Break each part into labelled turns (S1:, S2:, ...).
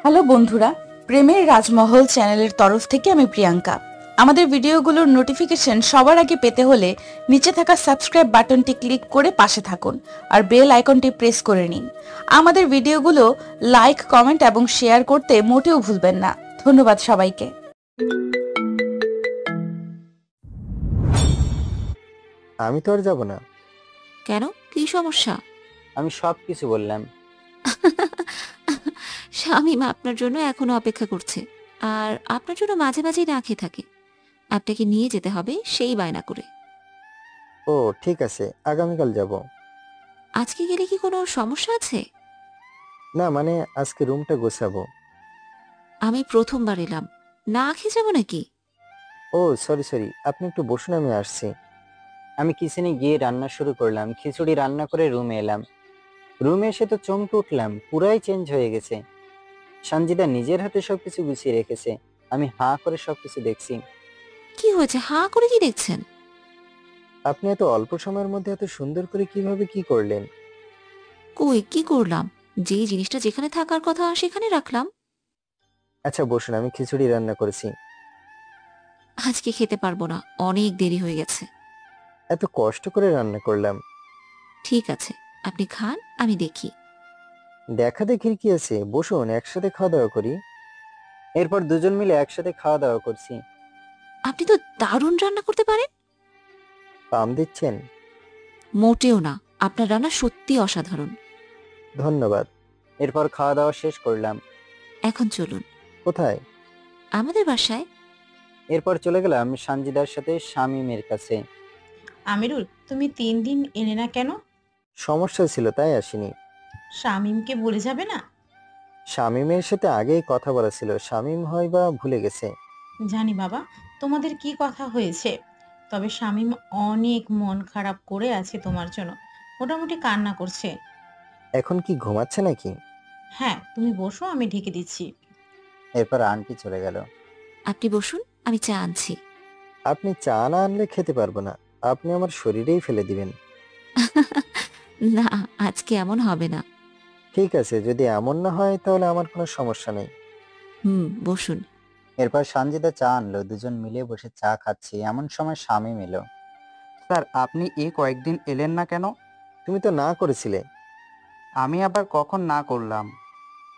S1: Hello বন্ধুরা, প্রেমের রাজমহল চ্যানেলের তরফ থেকে আমি প্রিয়াঙ্কা। আমাদের ভিডিওগুলোর নোটিফিকেশন সবার আগে পেতে হলে নিচে থাকা সাবস্ক্রাইব বাটনটি ক্লিক করে পাশে থাকুন আর বেল আইকনটি প্রেস করে নিন। আমাদের ভিডিওগুলো লাইক, কমেন্ট এবং শেয়ার করতে মোটেও ভুলবেন না। ধন্যবাদ সবাইকে।
S2: আমি তো আর যাব না।
S3: কেন? কি সমস্যা?
S2: আমি সবকিছু বললাম।
S3: শামীম আপনার জন্য এখনো অপেক্ষা করছে, আর আপনার জন্য মাঝে মাঝেই না খেয়ে থাকে। আপনাকে নিয়ে যেতে হবে সেই বায়না করে।
S2: ও ঠিক আছে, আগামীকাল যাব।
S3: আজকে গেলে কি কোনো সমস্যা আছে?
S2: না মানে আজকে রুমটা গোছাবো।
S3: আমি প্রথমবার এলাম, না খেয়ে যাবো নাকি?
S2: ও সরি, আপনি একটু বসুন, আমি আসছি। আমি কিচেনে গিয়ে রান্না শুরু করলাম। খিচুড়ি রান্না করে রুমে এলাম। রুমে এসে তো চমকে উঠলাম, পুরাই চেঞ্জ হয়ে গেছে। সঞ্জিদা নিজের হাতে সবকিছু গুছিয়ে রেখেছে। আমি হাঁ করে সবকিছু দেখছি।
S3: কি হয়েছে? হাঁ করে কি দেখছেন?
S2: আপনি এত অল্প সময়ের মধ্যে এত সুন্দর করে কিভাবে কি করলেন?
S3: কই কি করলাম? যেই জিনিসটা যেখানে থাকার কথা সেখানে রাখলাম।
S2: আচ্ছা বসুন, আমি খিচুড়ি রান্না করেছি।
S3: আজকে খেতে পারবো না, অনেক দেরি হয়ে গেছে।
S2: এত কষ্ট করে রান্না করলাম।
S3: ঠিক আছে, আপনি খান, আমি দেখি।
S2: দেখা দেখির কি আছে, বসুন একসাথে খাওয়া দাওয়া করি। এরপর দুজন মিলে একসাথে খাওয়া দাওয়া করছি।
S3: আপনি তো দারুণ রান্না করতে পারেন।
S2: পাম দিচ্ছেন?
S3: মোটেও না, আপনার রান্না সত্যি অসাধারণ।
S2: ধন্যবাদ। এরপর খাওয়া দাওয়া শেষ করলাম।
S3: এখন চলুন
S2: কোথায়?
S3: আমাদের বাসায়।
S2: এরপর চলে গেলাম সানজিদার সাথে শামীমের কাছে।
S4: আমিরুল, তুমি 3 দিন এলে না কেন?
S2: সমস্যা ছিল তাই আসিনি।
S4: শামীমকে বলে যাবে না?
S2: শামীমের সাথে আগেই কথা বলা ছিল, শামীম হয় বা ভুলে গেছে।
S4: জানি বাবা, তোমাদের কি কথা হয়েছে। তবে শামীম অনেক মন খারাপ করে আছে তোমার জন্য, মোটামুটি কান্না করছে।
S2: এখন কি ঘুমাচ্ছে নাকি?
S4: হ্যাঁ, তুমি বসো, আমি ঢেকে দিচ্ছি।
S2: এরপর আন্টি চলে গেল।
S3: আপনি বসুন, আমি চা আনছি।
S2: আপনি চা না আনলে খেতে পারবো না। আপনি আমার শরীরেই ফেলে দিবেন।
S3: না, আজকে এমন হবে না।
S2: ঠিক আছে, যদি এমন না হয় তাহলে আমার কোনো সমস্যা নেই।
S3: বসুন।
S2: এরপর সানজিদা চা আনলো, দুজন মিলে বসে চা খাচ্ছি। এমন সময় শামীম এলো।
S5: স্যার, আপনি এই কয়েকদিন এলেন না কেন?
S2: তুমি তো না করেছিলে।
S5: আমি আবার কখন না করলাম?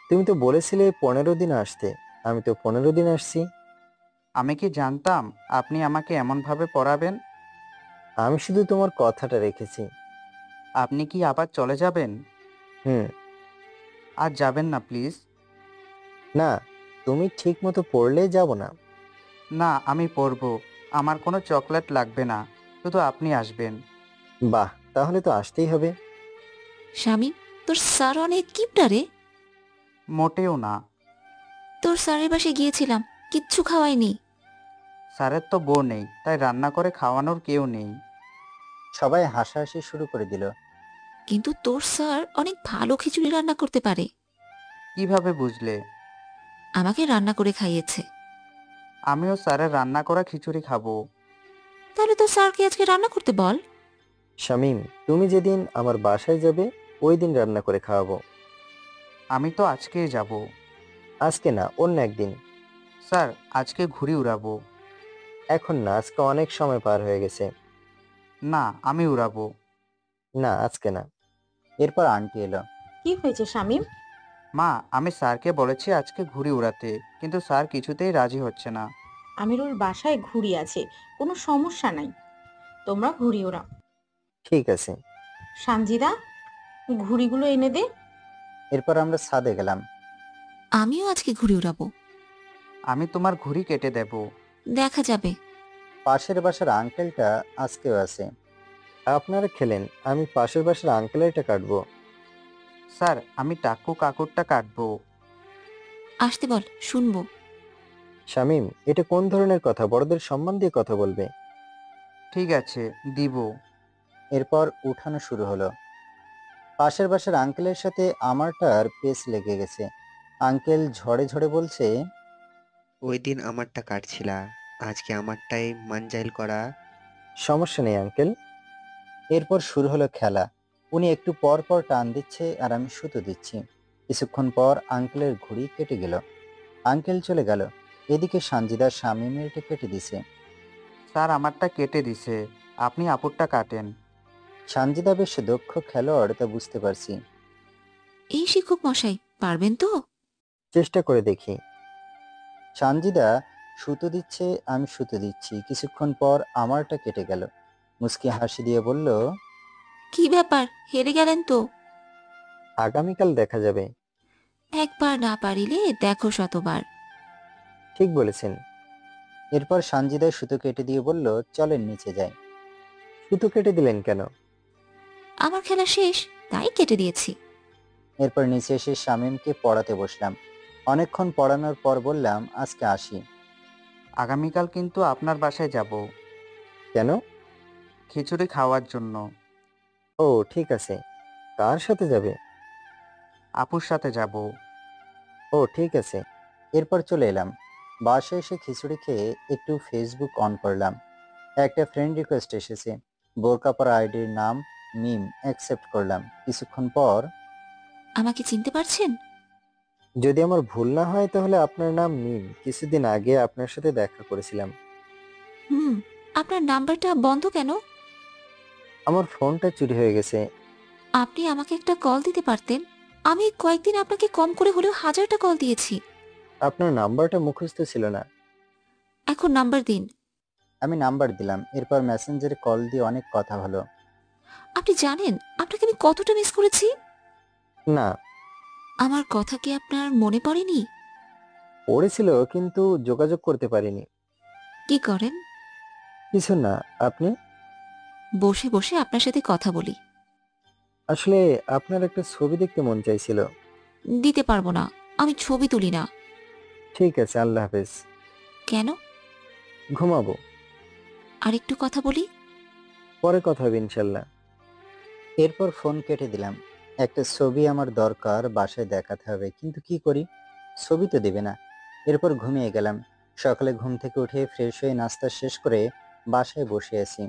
S2: তুমি তো বলেছিলে 15 দিন আসতে। আমি তো 15 দিন আসছি।
S5: আমি কি জানতাম আপনি আমাকে এমনভাবে পড়াবেন?
S2: আমি শুধু তোমার কথাটা রেখেছি।
S5: আপনি কি আবার চলে যাবেন?
S2: হুম।
S5: আর যাবেন না প্লিজ।
S2: না, তুমি ঠিক মতো পড়লে যাব না।
S5: না, আমি পড়ব। আমার কোনো চকলেট লাগবে না, শুধু আপনি আসবেন।
S2: বাহ, তাহলে তো আসতেই হবে।
S3: স্বামী, তোর স্যার অনেক কিপটা রে।
S5: মোটেও না।
S3: তোর স্যারের বাসায় গিয়েছিলাম, কিচ্ছু খাওয়াইনি।
S5: স্যারের তো বউ নেই, তাই রান্না করে খাওয়ানোর কেউ নেই।
S2: সবাই হাসাহাসি শুরু করে দিল।
S3: কিন্তু তোর স্যার অনেক ভালো খিচুড়ি রান্না করতে পারে।
S5: কিভাবে বুঝলে?
S3: আমাকে রান্না করে খাইয়েছে।
S5: আমিও স্যারের রান্না করা খিচুড়ি খাবো।
S3: তাহলে তোর স্যারকে আজকে রান্না করতে বল।
S2: শামীম, তুমি যেদিন আমার বাসায় যাবে ওই দিন রান্না করে খাওয়াবো।
S5: আমি তো আজকেই যাব।
S2: আজকে না, অন্য একদিন।
S5: স্যার, আজকে ঘুড়ি উড়াবো।
S2: এখন না, আজকে অনেক সময় পার হয়ে গেছে।
S5: না, আমি উড়াবো।
S2: না, আজকে না। এরপর আন্টি এলো।
S4: কি হয়েছে শামীম?
S5: মা, আমি স্যারকে বলেছি আজকে ঘুড়ি উড়াতে, কিন্তু স্যার কিছুতেই রাজি হচ্ছে না।
S4: আমিরুল বাসায় ঘুড়ি আছে, কোনো সমস্যা নাই, তোমরা ঘুড়ি ওড়াও।
S2: ঠিক আছে।
S4: সানজিদা, ঘুড়িগুলো এনে দে।
S2: এরপর আমরা ছাদে গেলাম।
S3: আমিও আজকে ঘুরে উড়াবো।
S5: আমি তোমার ঘুড়ি কেটে দেব।
S3: দেখা যাবে।
S2: পাশের বাসার আঙ্কেলটা আজকেও আছে। আপনারা খেলেন, আমি পাশের বাসার আঙ্কেলেরটা কাটবো।
S5: স্যার, আমি টাকু কাকুরটা কাটবো।
S3: আসতে বল, শুনবো।
S2: শামীম, এটা কোন ধরনের কথা? বড়দের সম্মান দিয়ে কথা বলবে।
S5: ঠিক আছে, দিব।
S2: এরপর উঠানো শুরু হলো। পাশের বাসার আঙ্কেলের সাথে আমারটার পেস লেগে গেছে। আঙ্কেল ঝড়ে ঝড়ে বলছে,
S6: ওই দিন আমারটা কাটছিলা, আজকে আমারটাই মানজাইল করা।
S2: সমস্যা নেই আঙ্কেল। এরপর শুরু হলো খেলা। উনি একটু পর পর টান দিচ্ছে আর আমি সুতো দিচ্ছি। কিছুক্ষণ পর আঙ্কেলের ঘড়ি কেটে গেল। আঙ্কেল চলে গেল। এদিকে সানজিদা শামীমের কেটে দিছে।
S5: স্যার আমারটা কেটে দিছে, আপনি আপুরটা কাটেন।
S2: সানজিদা বেশ দক্ষ খেলোয়াড় তা বুঝতে পারছি।
S3: এই শিক্ষক মশাই, পারবেন তো?
S2: চেষ্টা করে দেখি। সানজিদা সুতো দিচ্ছে, আমি সুতো দিচ্ছি। কিছুক্ষণ পর আমারটা কেটে গেল। মুস্কি হাসি দিয়ে বলল,
S3: কি ব্যাপার, হেরে গেলেন তো?
S2: আগামীকাল দেখা যাবে।
S3: একবার না পারিলে দেখো শতবার।
S2: ঠিক বলেছেন। এরপর সানজিদা সুতো কেটে দিয়ে বলল, চলেন নিচে যাই। সুতো কেটে দিলেন কেন?
S3: আমার খেলা শেষ, তাই কেটে দিয়েছি।
S2: এরপর নিচে এসে শামীমকে পড়াতে বসলাম। অনেকক্ষণ পড়ানোর পর বললাম, আজকে আসি।
S5: আগামীকাল কিন্তু আপনার বাসায় যাব,
S2: কেন?
S5: খিচুড়ি খাওয়ার জন্য।
S2: ও ঠিক আছে। কার সাথে যাবে?
S5: আপুর সাথে যাব।
S2: ও ঠিক আছে। এরপর চলে এলাম। বাসায় এসে খিচুড়ি খেয়ে একটু ফেসবুক অন করলাম। একটা ফ্রেন্ড রিকোয়েস্ট এসেছে। বোরকা পরা আইডির নাম মিম, অ্যাকসেপ্ট করলাম। কিছুক্ষণ পর,
S3: আমাকে চিনতে পারছেন?
S2: যদি আমার ভুল না হয় তাহলে আপনার নাম মিম, কিছুদিন আগে আপনার সাথে দেখা করেছিলাম।
S3: হুম। আপনার নাম্বারটা বন্ধ কেন?
S2: আমার ফোনটা চুরি হয়ে গেছে।
S3: আপনি আমাকে একটা কল দিতে পারতেন। আমি কয়েকদিন আপনাকে কম করে হলেও 1000টা কল দিয়েছি।
S2: আপনার নাম্বারটা মুখস্থ ছিল না।
S3: এখন নাম্বার দিন।
S2: আমি নাম্বার দিলাম। এরপর মেসেঞ্জারে কল দিয়ে অনেক কথা হলো।
S3: আপনি জানেন আপনাকে আমি কতটা মিস করেছি?
S2: না,
S3: আমার কথা কি আপনার মনে পড়েনি?
S2: পড়েছিল কিন্তু যোগাযোগ করতে পারিনি।
S3: কি করেন?
S2: কিছু না। আপনি?
S3: বসে বসে আপনার সাথে কথা বলি।
S2: আসলে আপনার একটা ছবি দেখতে মন চাইছিল।
S3: দিতে পারবো না, আমি ছবি তুলি না।
S2: ঠিক আছে, আল্লাহ হাফেজ।
S3: কেন?
S2: ঘুমাবো।
S3: আর একটু কথা বলি।
S2: পরে কথা হবে ইনশাল্লাহ। এরপর ফোন কেটে দিলাম। একটা ছবি আমার দরকার, বাসায় দেখাতে হবে, কিন্তু কি করি? ছবি তো দেবে না। এরপর ঘুমিয়ে গেলাম। সকালে ঘুম থেকে উঠে ফ্রেশ হয়ে নাস্তা শেষ করে বাসায় বসে আছি।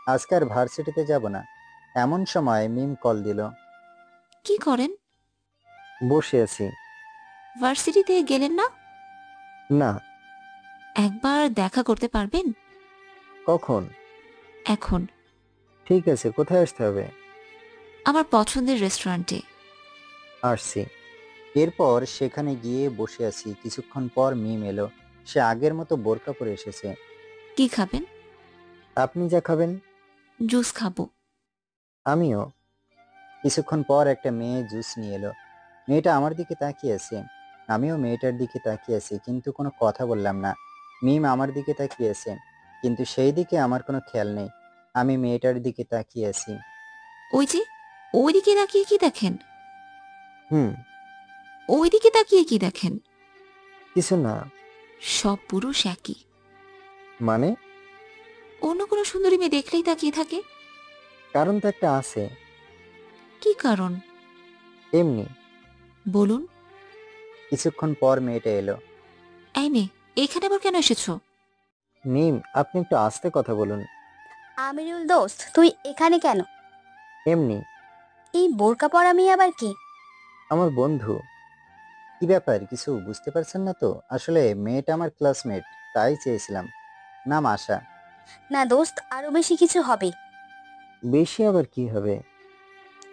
S2: আজকে আর ভার্সিটিতে যাব না। এমন সময় মিম কল দিল।
S3: কি করেন?
S2: বসে আছি।
S3: ভার্সিটিতে গেলেন না?
S2: না।
S3: একবার দেখা করতে পারবেন?
S2: কখন?
S3: এখন।
S2: ঠিক আছে, কোথায় আসতে হবে?
S3: আমার পছন্দের রেস্টুরেন্টে।
S2: আসছি। এরপর সেখানে গিয়ে বসে আছি। কিছুক্ষণ পর মিম এলো। সে আগের মতো বোরকা পরে এসেছে।
S3: কি খাবেন?
S2: আপনি যা খাবেন।
S3: জুস খাবো।
S2: আমিও। কিছুক্ষণ পর একটা মেয়ে জুস নিয়ে এলো। মেয়েটা আমার দিকে তাকিয়ে আছে। আমিও মেয়েটার দিকে তাকিয়ে আছি, কিন্তু কোনো কথা বললাম না। মিম আমার দিকে তাকিয়ে আছে, কিন্তু সেই দিকে আমার কোনো খেয়াল নেই। আমি মেয়েটার দিকে তাকিয়ে আছি।
S3: ওই যে, ওইদিকে তাকিয়ে কি দেখেন?
S2: হুম।
S3: ওইদিকে তাকিয়ে কি দেখেন?
S2: কিছু না।
S3: সব পুরুষ একই।
S2: মানে?
S3: অন্য কোনো সুন্দরী মেয়ে দেখলেই তাকিয়ে থাকে।
S2: কারণ তো একটা আছে।
S3: কি কারণ?
S2: এমনি।
S3: বলুন।
S2: কিছুক্ষণ পর মেয়েটা এলো।
S3: এই মেয়ে, এখানে আবার কেন এসেছো?
S2: মিম, আপনি একটু আস্তে কথা বলুন।
S7: আমিরুল দোস্ত, তুই এখানে কেন?
S2: এমনি।
S7: এই বোরকা পরা মেয়ে আবার কি?
S2: আমার বন্ধু। কি ব্যাপার, কিছু বুঝতে পারছেন না তো? আসলে মেয়েটা আমার ক্লাসমেট, তাই চেয়েছিলাম। নাম আশা।
S7: না দোস্ত, আরো বেশি কিছু হবে।
S2: বেশি আবার কি হবে?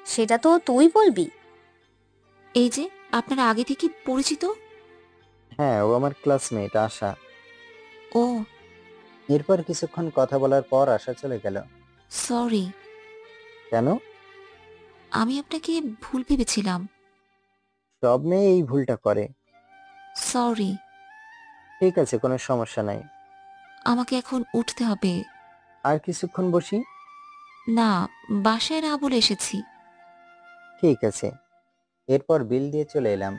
S7: সেটা তো তুই বলবি।
S3: এই যে, আপনারা আগে থেকে পরিচিত?
S2: হ্যাঁ, ও আমার ক্লাসমেট আশা।
S3: ও,
S2: এরপর কিছুক্ষণ কথা বলার পর আশা চলে গেল।
S3: সরি।
S2: কেন?
S3: আমি আপনাকে ভুল ভেবেছিলাম।
S2: সব মেয়ে এই ভুলটা করে।
S3: সরি।
S2: ঠিক আছে, কোনো সমস্যা নাই।
S3: আমাকে এখন উঠতে হবে।
S2: আর কিছুক্ষণ বসি।
S3: না, বাসায় না বলে এসেছি।
S2: ঠিক আছে। এরপর বিল দিয়ে চলে এলাম।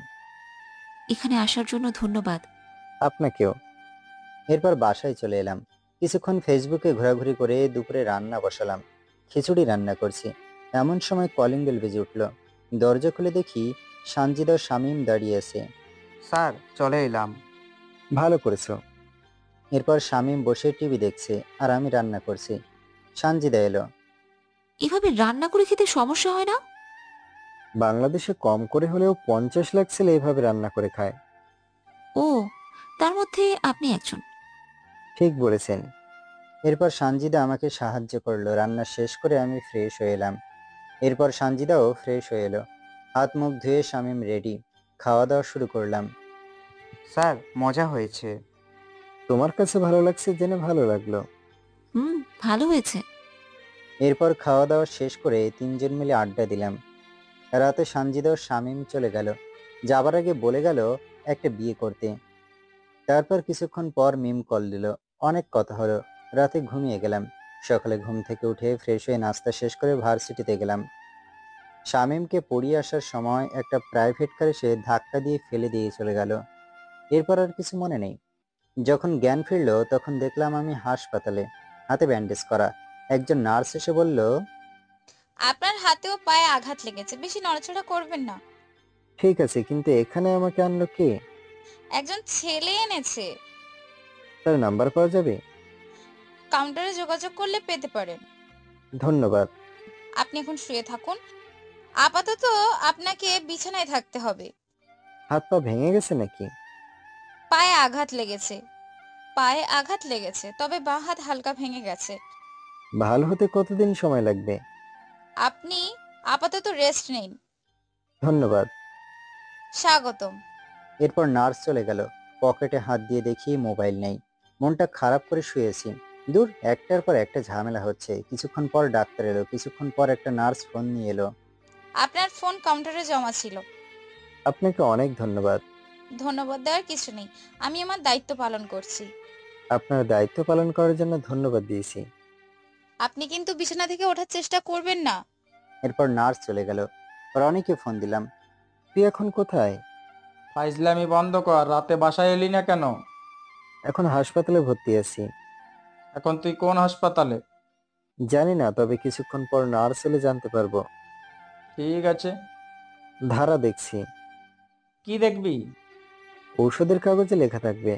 S3: এখানে আসার জন্য ধন্যবাদ।
S2: আপনাকেও। এরপর বাসায় চলে এলাম। কিছুক্ষণ ফেসবুকে ঘোরাঘুরি করে দুপুরে রান্না বসালাম। খিচুড়ি রান্না করছি। এমন সময় কলিং বেল বেজে উঠল। দরজা খুলে দেখি সানজিদা ও শামীম দাঁড়িয়ে আছে।
S5: স্যার চলে এলাম।
S2: ভালো করেছো। এরপর শামীম বসে টিভি দেখছে আর আমি রান্না করছি। সানজিদা এলো।
S3: এভাবে রান্না করে খেতে সমস্যা হয় না?
S2: বাংলাদেশে কম করে হলেও 50 লাখ ছেলে এভাবে রান্না করে খায়।
S3: ও, তার মধ্যে আপনি একজন।
S2: ঠিক বলেছেন। এরপর সানজিদা আমাকে সাহায্য করলো, রান্না শেষ করে আমি ফ্রেশ হয়ে এলাম। এরপর সানজিদাও ফ্রেশ হয়ে এলো। হাত মুখ ধুয়ে শামীম রেডি, খাওয়া দাওয়া শুরু করলাম।
S5: স্যার মজা হয়েছে।
S2: তোমার কাছে ভালো লাগছে জেনে ভালো লাগলো।
S3: হুম, ভালো হয়েছে।
S2: এরপর খাওয়া দাওয়া শেষ করে তিনজন মিলে আড্ডা দিলাম। রাতে সানজিদা ও শামীম চলে গেল, যাবার আগে বলে গেল একটা বিয়ে করতে। তারপর কিছুক্ষণ পর মিম কল দিল, অনেক কথা হলো। রাতে ঘুমিয়ে গেলাম। সকালে ঘুম থেকে উঠে ফ্রেশ হয়ে নাস্তা শেষ করে ভার্সিটিতে গেলাম। শামীমকে পড়িয়ে আসার সময় একটা প্রাইভেট কার এসে ধাক্কা দিয়ে ফেলে দিয়ে চলে গেল। এরপর আর কিছু মনে নেই। যখন জ্ঞান ফিরল তখন দেখলাম আমি হাসপাতালে, হাতে ব্যান্ডেজ করা। একজন নার্স এসে বলল,
S8: আপনার হাতেও পায়ে আঘাত লেগেছে, বেশি নড়াচড়া করবেন না।
S2: ঠিক আছে, কিন্তু এখানে আমাকে আনলো কে?
S8: একজন ছেলে এনেছে।
S2: তার নাম্বার পাওয়া যাবে?
S8: কাউন্টারে যোগাযোগ করলে পেতে পারেন।
S2: ধন্যবাদ।
S8: আপনি এখন শুয়ে থাকুন, আপাতত আপনাকে বিছানায় থাকতে হবে।
S2: হাত পা ভেঙে গেছে নাকি?
S8: পায়ে আঘাত লেগেছে, পায়ে আঘাত লেগেছে, তবে বাঁ হাত হালকা ভেঙে গেছে।
S2: ভালো হতে কতদিন সময় লাগবে?
S8: আপনি আপাতত রেস্ট নিন।
S2: ধন্যবাদ।
S8: স্বাগতম।
S2: এরপর নার্স চলে গেল। পকেটে হাত দিয়ে দেখি মোবাইল নেই। মনটা খারাপ করে শুয়েছি। দূর, একটার পর একটা ঝামেলা হচ্ছে। কিছুক্ষণ পর ডাক্তার এলো, কিছুক্ষণ পর একটা নার্স ফোন নিয়ে এলো।
S8: আপনার ফোন কাউন্টারে জমা ছিল।
S2: আপনাকে অনেক ধন্যবাদ।
S8: ধন্যবাদ দেওয়ার কিছু নেই, আমি আমার দায়িত্ব পালন করছি।
S2: আপনার দায়িত্ব পালন করার জন্য ধন্যবাদ দিয়েছি।
S8: আপনি কিন্তু বিছানা থেকে ওঠার চেষ্টা করবেন না।
S2: এরপর নার্স চলে গেল। রনিকে ফোন দিলাম, তুই এখন কোথায়?
S9: ফাইজলামি বন্ধ কর, রাতে বাসায় এলি না কেন?
S2: এখন হাসপাতালে ভর্তি আছি।
S9: এখন তুই কোন হাসপাতালে?
S2: জানি না, তবে কিছুক্ষণ পর নার্স এলে জানতে পারবো।
S9: ঠিক আছে।
S2: ধারা দেখছি।
S9: কি দেখবি?
S2: ঔষধের কাগজে লেখা থাকবে।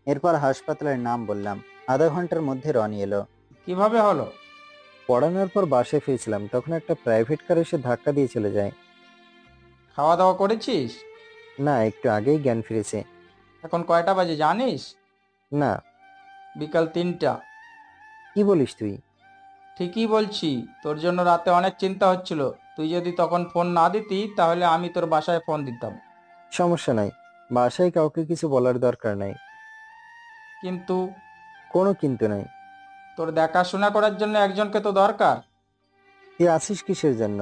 S2: এরপর হাসপাতালের নাম বললাম। আধা ঘন্টার মধ্যে রনি এলো।
S9: কিভাবে হলো?
S2: পড়ানোর পর বাসায় ফিরছিলাম, তখন একটা প্রাইভেট কার এসে ধাক্কা দিয়ে চলে যায়।
S9: খাওয়া দাওয়া করেছিস?
S2: না, একটু আগেই জ্ঞান ফিরেছে।
S9: এখন কয়টা বাজে জানিস?
S2: না।
S9: বিকাল 3টা।
S2: কি বলিস তুই?
S9: ঠিকই বলছি, তোর জন্য রাতে অনেক চিন্তা হচ্ছিল। তুই যদি তখন ফোন না দিতি তাহলে আমি তোর বাসায় ফোন দিতাম।
S2: সমস্যা নাই, বাসায় কাউকে কিছু বলার দরকার নাই।
S9: কিন্তু
S2: কোনো কিন্তু নাই।
S9: তোর দেখাশোনা করার জন্য একজনকে তো দরকার।
S2: তুই আছিস কিসের জন্য?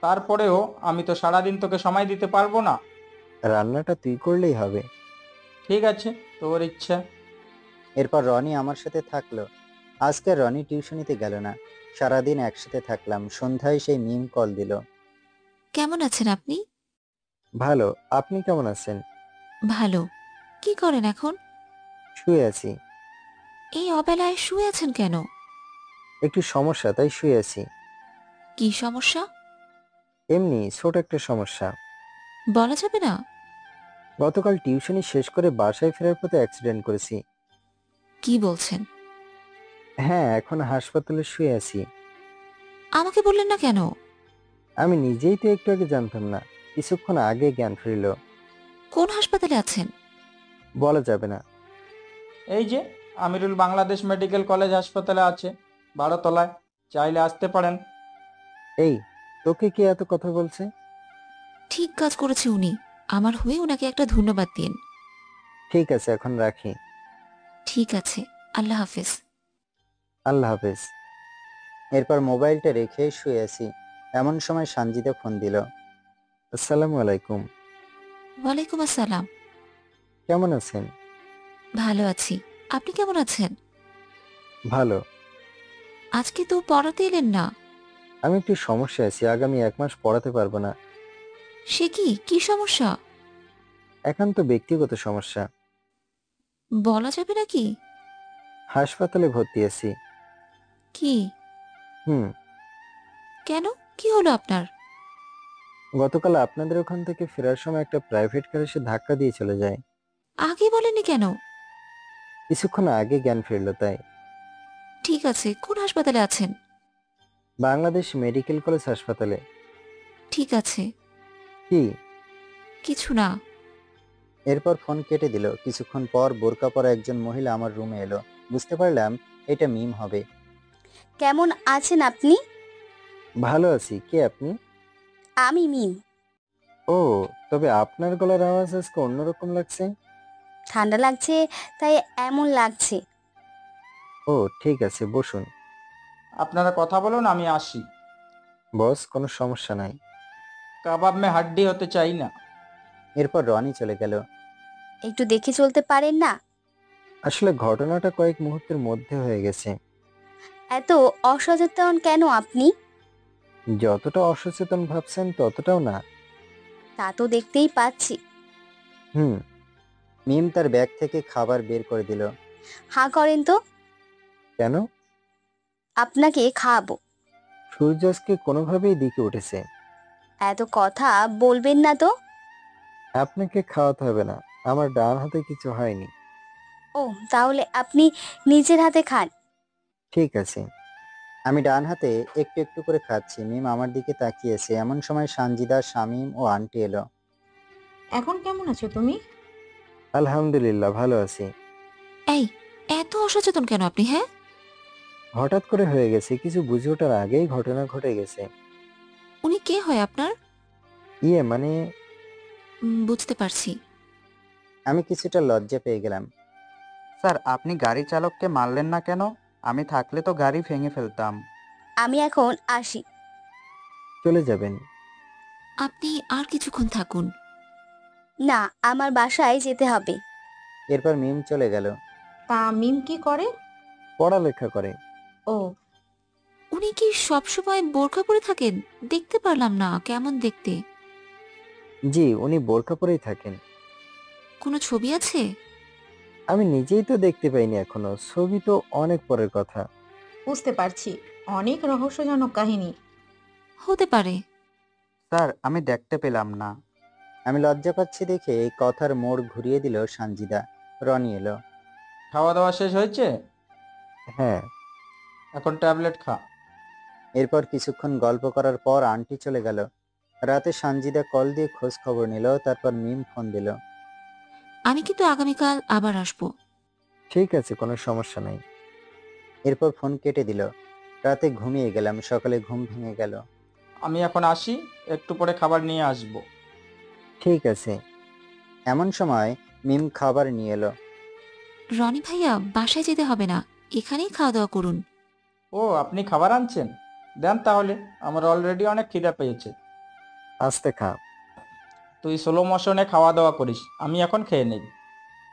S9: তারপরেও আমি তো সারাদিন তোকে সময় দিতে পারবো না।
S2: রান্নাটা তুই করলেই হবে।
S9: ঠিক আছে, তোর ইচ্ছা।
S2: এরপর রনি আমার সাথে থাকলো। আজকে রনি টিউশনিতে গেল না। সারাদিন একসাথে থাকলাম। সন্ধ্যায় সেই মিম কল দিল।
S3: কেমন আছেন আপনি?
S2: ভালো, আপনি কেমন আছেন?
S3: ভালো। কি করেন এখন?
S2: শুয়ে আছি।
S3: এই অবেলায় শুয়ে আছেন কেন?
S2: একটু সমস্যা, তাই শুয়ে আছি।
S3: কি সমস্যা?
S2: এমনি ছোট একটা সমস্যা।
S3: বলা যাবে না?
S2: গতকাল টিউশনি শেষ করে বাসায় ফেরার পথে অ্যাক্সিডেন্ট করেছি।
S3: কি বলছেন?
S2: হ্যাঁ, এখন হাসপাতালে শুয়ে আছি।
S3: আমাকে বললেন না কেন?
S2: আমি নিজেই তো একটু আগে জানতাম না, কিছুক্ষণ আগে জ্ঞান ফিরল।
S3: কোন হাসপাতালে আছেন?
S2: বলা যাবে না।
S9: এই যে আমিরুল বাংলাদেশ মেডিকেল কলেজ হাসপাতালে আছে, 12তলায়। চাইলে আসতে পারেন।
S2: এই, তোকে কে এত কথা বলছে?
S3: ঠিক কাজ করেছে উনি। আমার হয়ে ওনাকে একটা ধন্যবাদ দিন।
S2: ঠিক আছে, এখন রাখি।
S3: ঠিক আছে, আল্লাহ হাফেজ।
S2: আল্লাহ হাফেজ। এরপর মোবাইলটা রেখে শুয়ে আছি। এমন সময় সানজিদা ফোন দিল। আসসালামু আলাইকুম।
S3: ওয়ালাইকুম আসসালাম।
S2: কেমন আছেন?
S3: ভালো আছি। আপনি কেমন আছেন?
S2: ভালো।
S3: আজকে তো পড়াতে এলেন না।
S2: আমি একটু সমস্যা আছি, আগামী 1 মাস পড়াতে পারবো না।
S3: সে কি? কি সমস্যা?
S2: একান্ত ব্যক্তিগত সমস্যা।
S3: বলা যাবে নাকি?
S2: হাসপাতালে ভর্তি আছি।
S3: কি?
S2: হুম।
S3: কেন? কি হলো আপনার?
S2: গতকাল আপনাদের ওখান থেকে ফেরার সময় একটা প্রাইভেট কার এসে ধাক্কা দিয়ে চলে যায়।
S3: আগে বলেনি কেন?
S2: কিছুক্ষণ আগে জ্ঞান ফিরল তাই।
S3: ঠিক আছে, কোন হাসপাতালে আছেন?
S2: বাংলাদেশ মেডিকেল কলেজ হাসপাতালে।
S3: ঠিক আছে।
S2: কি?
S3: কিছু না।
S2: এরপর ফোন কেটে দিল। কিছুক্ষণ পর বোরকা পরা একজন মহিলা আমার রুমে এলো। বুঝতে পারলাম এটা মিম হবে।
S7: কেমন আছেন আপনি?
S2: ভালো আছি। কে আপনি?
S7: আমি মিম।
S2: ও, তবে আপনার গলার আওয়াজ আজকে অন্যরকম লাগছে।
S7: ঠান্ডা লাগছে তাই এমন লাগছে।
S2: ও ঠিক আছে, বসুন।
S9: আপনারা কথা বলুন, আমি আসি।
S2: বস, কোনো সমস্যা নাই।
S9: কাবাব মে হাড্ডি হতে চাই না।
S2: এরপর রনি চলে গেল।
S7: একটু দেখে চলতে পারেন না?
S2: আসলে ঘটনাটা কয়েক মুহূর্তের মধ্যে হয়ে গেছে।
S7: এত অসচেতন কেন আপনি?
S2: যতটা অসচেতন ভাবছেন ততটাও না।
S7: তা তো দেখতেই পাচ্ছি।
S2: হুম। মিম তার ব্যাগ থেকে খাবার বের করে দিল।
S7: হাঁ করেন তো,
S2: কেন?
S7: আপনাকে খাওয়াবো।
S2: সূর্য আজকে কোনোভাবেই দিকে উঠেছে।
S7: এত কথা বলবেন না তো।
S2: আপনাকে খাওয়াতে হবে না, আমার ডান হাতে কিছু হয়নি।
S7: ও, তাহলে আপনি নিজের হাতে খান।
S2: ঠিক আছে। আমি ডান হাতে একটু একটু করে খাচ্ছি। মিম আমার দিকে তাকিয়েছে। এমন সময় সানজিদা, শামীম ও আন্টি এলো।
S4: এখন কেমন আছো তুমি?
S2: আলহামদুলিল্লাহ, ভালো আছি।
S3: এই, এত অসচেতন কেন আপনি? হ্যাঁ,
S2: হঠাৎ করে হয়ে গেছে, কিছু বুঝে ওঠার আগেই ঘটনা ঘটে গেছে।
S3: উনি কে হয় আপনার?
S2: মানে
S3: বুঝতে পারছি।
S2: আমি কিছুটা লজ্জা পেয়ে গেলাম।
S5: স্যার, আপনি গাড়ি চালককে মারলেন না কেন? আমি থাকলে তো গাড়ি ভেঙে ফেলতাম।
S7: আমি এখন আসি।
S2: চলে যাবেন?
S3: আপনি আর কিছুক্ষণ থাকুন।
S7: না, আমার বাসায় যেতে হবে।
S2: এরপর মিম চলে গেল।
S4: তা মিম কি করে?
S2: পড়ালেখা করে।
S4: ও,
S3: উনি কি সবসময় বোরকা পরে থাকেন? দেখতে পারলাম না, কেমন দেখতে?
S2: জি, উনি বোরকা পরেই থাকেন।
S3: কোনো ছবি আছে?
S2: আমি নিজেই তো দেখতে পাইনি এখনো, ছবি তো অনেক পরের কথা।
S4: বুঝতে পারছি। অনেক রহস্যজনক কাহিনী।
S3: হতে পারে।
S5: স্যার, আমি দেখতে পেলাম না।
S2: আমি লজ্জা পাচ্ছি দেখে এই কথার মোড় ঘুরিয়ে দিল সানজিদা। রনি এলো।
S9: খাওয়া দাওয়া শেষ হয়েছে?
S2: হ্যাঁ।
S9: এখন ট্যাবলেট খা।
S2: এরপর কিছুক্ষণ গল্প করার পর আন্টি চলে গেল। রাতে সানজিদা কল দিয়ে খোঁজ খবর নিল, তারপর মিম ফোন দিল।
S3: আমি কিন্তু আগামীকাল আবার আসবো।
S2: ঠিক আছে, কোনো সমস্যা নাই। এরপর ফোন কেটে দিল। রাতে ঘুমিয়ে গেলাম, সকালে ঘুম ভেঙে গেল।
S9: আমি এখন আসি, একটু পরে খাবার নিয়ে আসব।
S2: ঠিক আছে। এমন সময় মিম খাবার নিয়ে এলো।
S3: রনি ভাইয়া, বাসায় যেতে হবে না, এখানেই খাওয়া দাওয়া করুন।
S9: ও, আপনি খাবার আনছেন? দেন তাহলে, আমার অলরেডি অনেক খিদা পেয়েছে।
S2: আস্তে খা।
S9: তুই স্লো মোশনে খাওয়া দাওয়া করিস, আমি এখন খেয়ে নেই।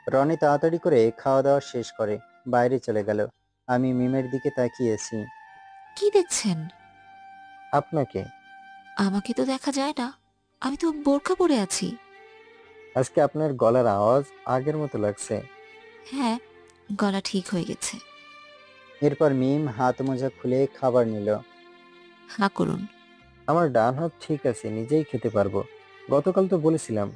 S2: রনি তাড়াতাড়ি করে খাওয়া দাওয়া শেষ করে বাইরে চলে গেল। আমি মিমের দিকে তাকিয়েছি।
S3: কি দেখছেন?
S2: আপনাকে।
S3: আমাকে তো দেখা যায় না, আমি তো বোরকা পরে আছি।
S2: আজকে আপনার গলার আওয়াজ আগের মতো লাগছে।
S3: হ্যাঁ, গলা ঠিক হয়ে গেছে।
S2: এরপর মিম হাত মোজা খুলে খাবার নিল।
S3: হাঁ করুন।
S2: আমার ডান হাত ঠিক আছে, নিজেই খেতে পারবো। গতকাল তো বলেছিলাম।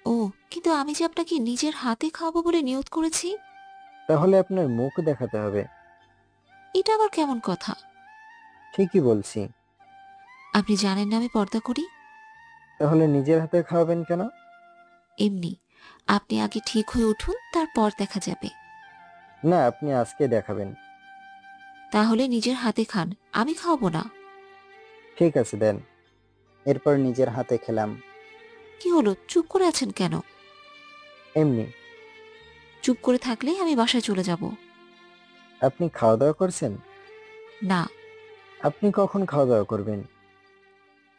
S3: ও, কিন্তু আমি যে আপনাকে নিজের হাতে খাওয়াবো বলে নিয়ত করেছি।
S2: তাহলে আপনার মুখ দেখাতে হবে।
S3: এটা আবার কেমন কথা?
S2: ঠিকই বলছি।
S3: আপনি জানেন না আমি পর্দা করি।
S2: তাহলে নিজের হাতে খাওয়াবেন কেন?
S3: এমনি, আপনি আগে ঠিক হয়ে উঠুন, তারপর দেখা যাবে।
S2: না, আপনি আজকে দেখাবেন।
S3: তাহলে নিজের হাতে খান, আমি খাওয়াবো না।
S2: ঠিক আছে, দেন। এরপর নিজের হাতে খেলাম।
S3: কি হলো, চুপ করে আছেন কেন?
S2: এমনি।
S3: চুপ করে থাকলে আমি বাসায় চলে যাব।
S2: আপনি খাওয়া দাওয়া করছেন?
S3: না,
S2: আপনি কখন খাওয়া দাওয়া করবেন?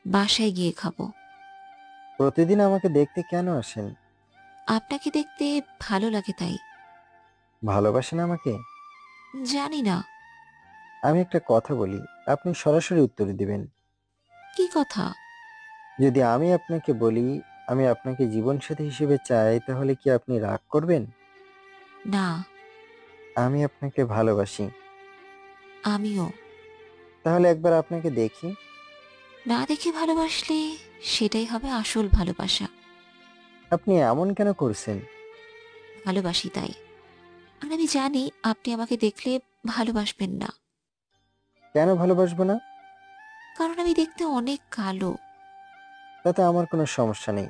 S3: বাসায় গিয়ে খাবো।
S2: প্রতিদিন আমাকে দেখতে কেন আসেন?
S3: আপনাকে দেখতে ভালো লাগে তাই।
S2: ভালোবাসেন আমাকে?
S3: জানি না।
S2: আমি একটা কথা বলি, আপনি সরাসরি উত্তর দিবেন।
S3: কি কথা?
S2: যদি আমি আপনাকে বলি আমি আপনাকে জীবনসাথী হিসেবে চাই, তাহলে কি আপনি রাগ করবেন?
S3: না।
S2: আমি আপনাকে ভালোবাসি।
S3: আমিও।
S2: তাহলে একবার আপনাকে দেখি।
S3: না দেখে ভালোবাসলে সেটাই হবে আসল ভালোবাসা।
S2: আপনি এমন কেন করছেন?
S3: ভালোবাসি তাই। আর আমি জানি আপনি আমাকে দেখলে ভালোবাসবেন না।
S2: কেন ভালোবাসবো না?
S3: কারণ আমি দেখতে অনেক কালো।
S2: তাতে আমার কোনো সমস্যা নেই।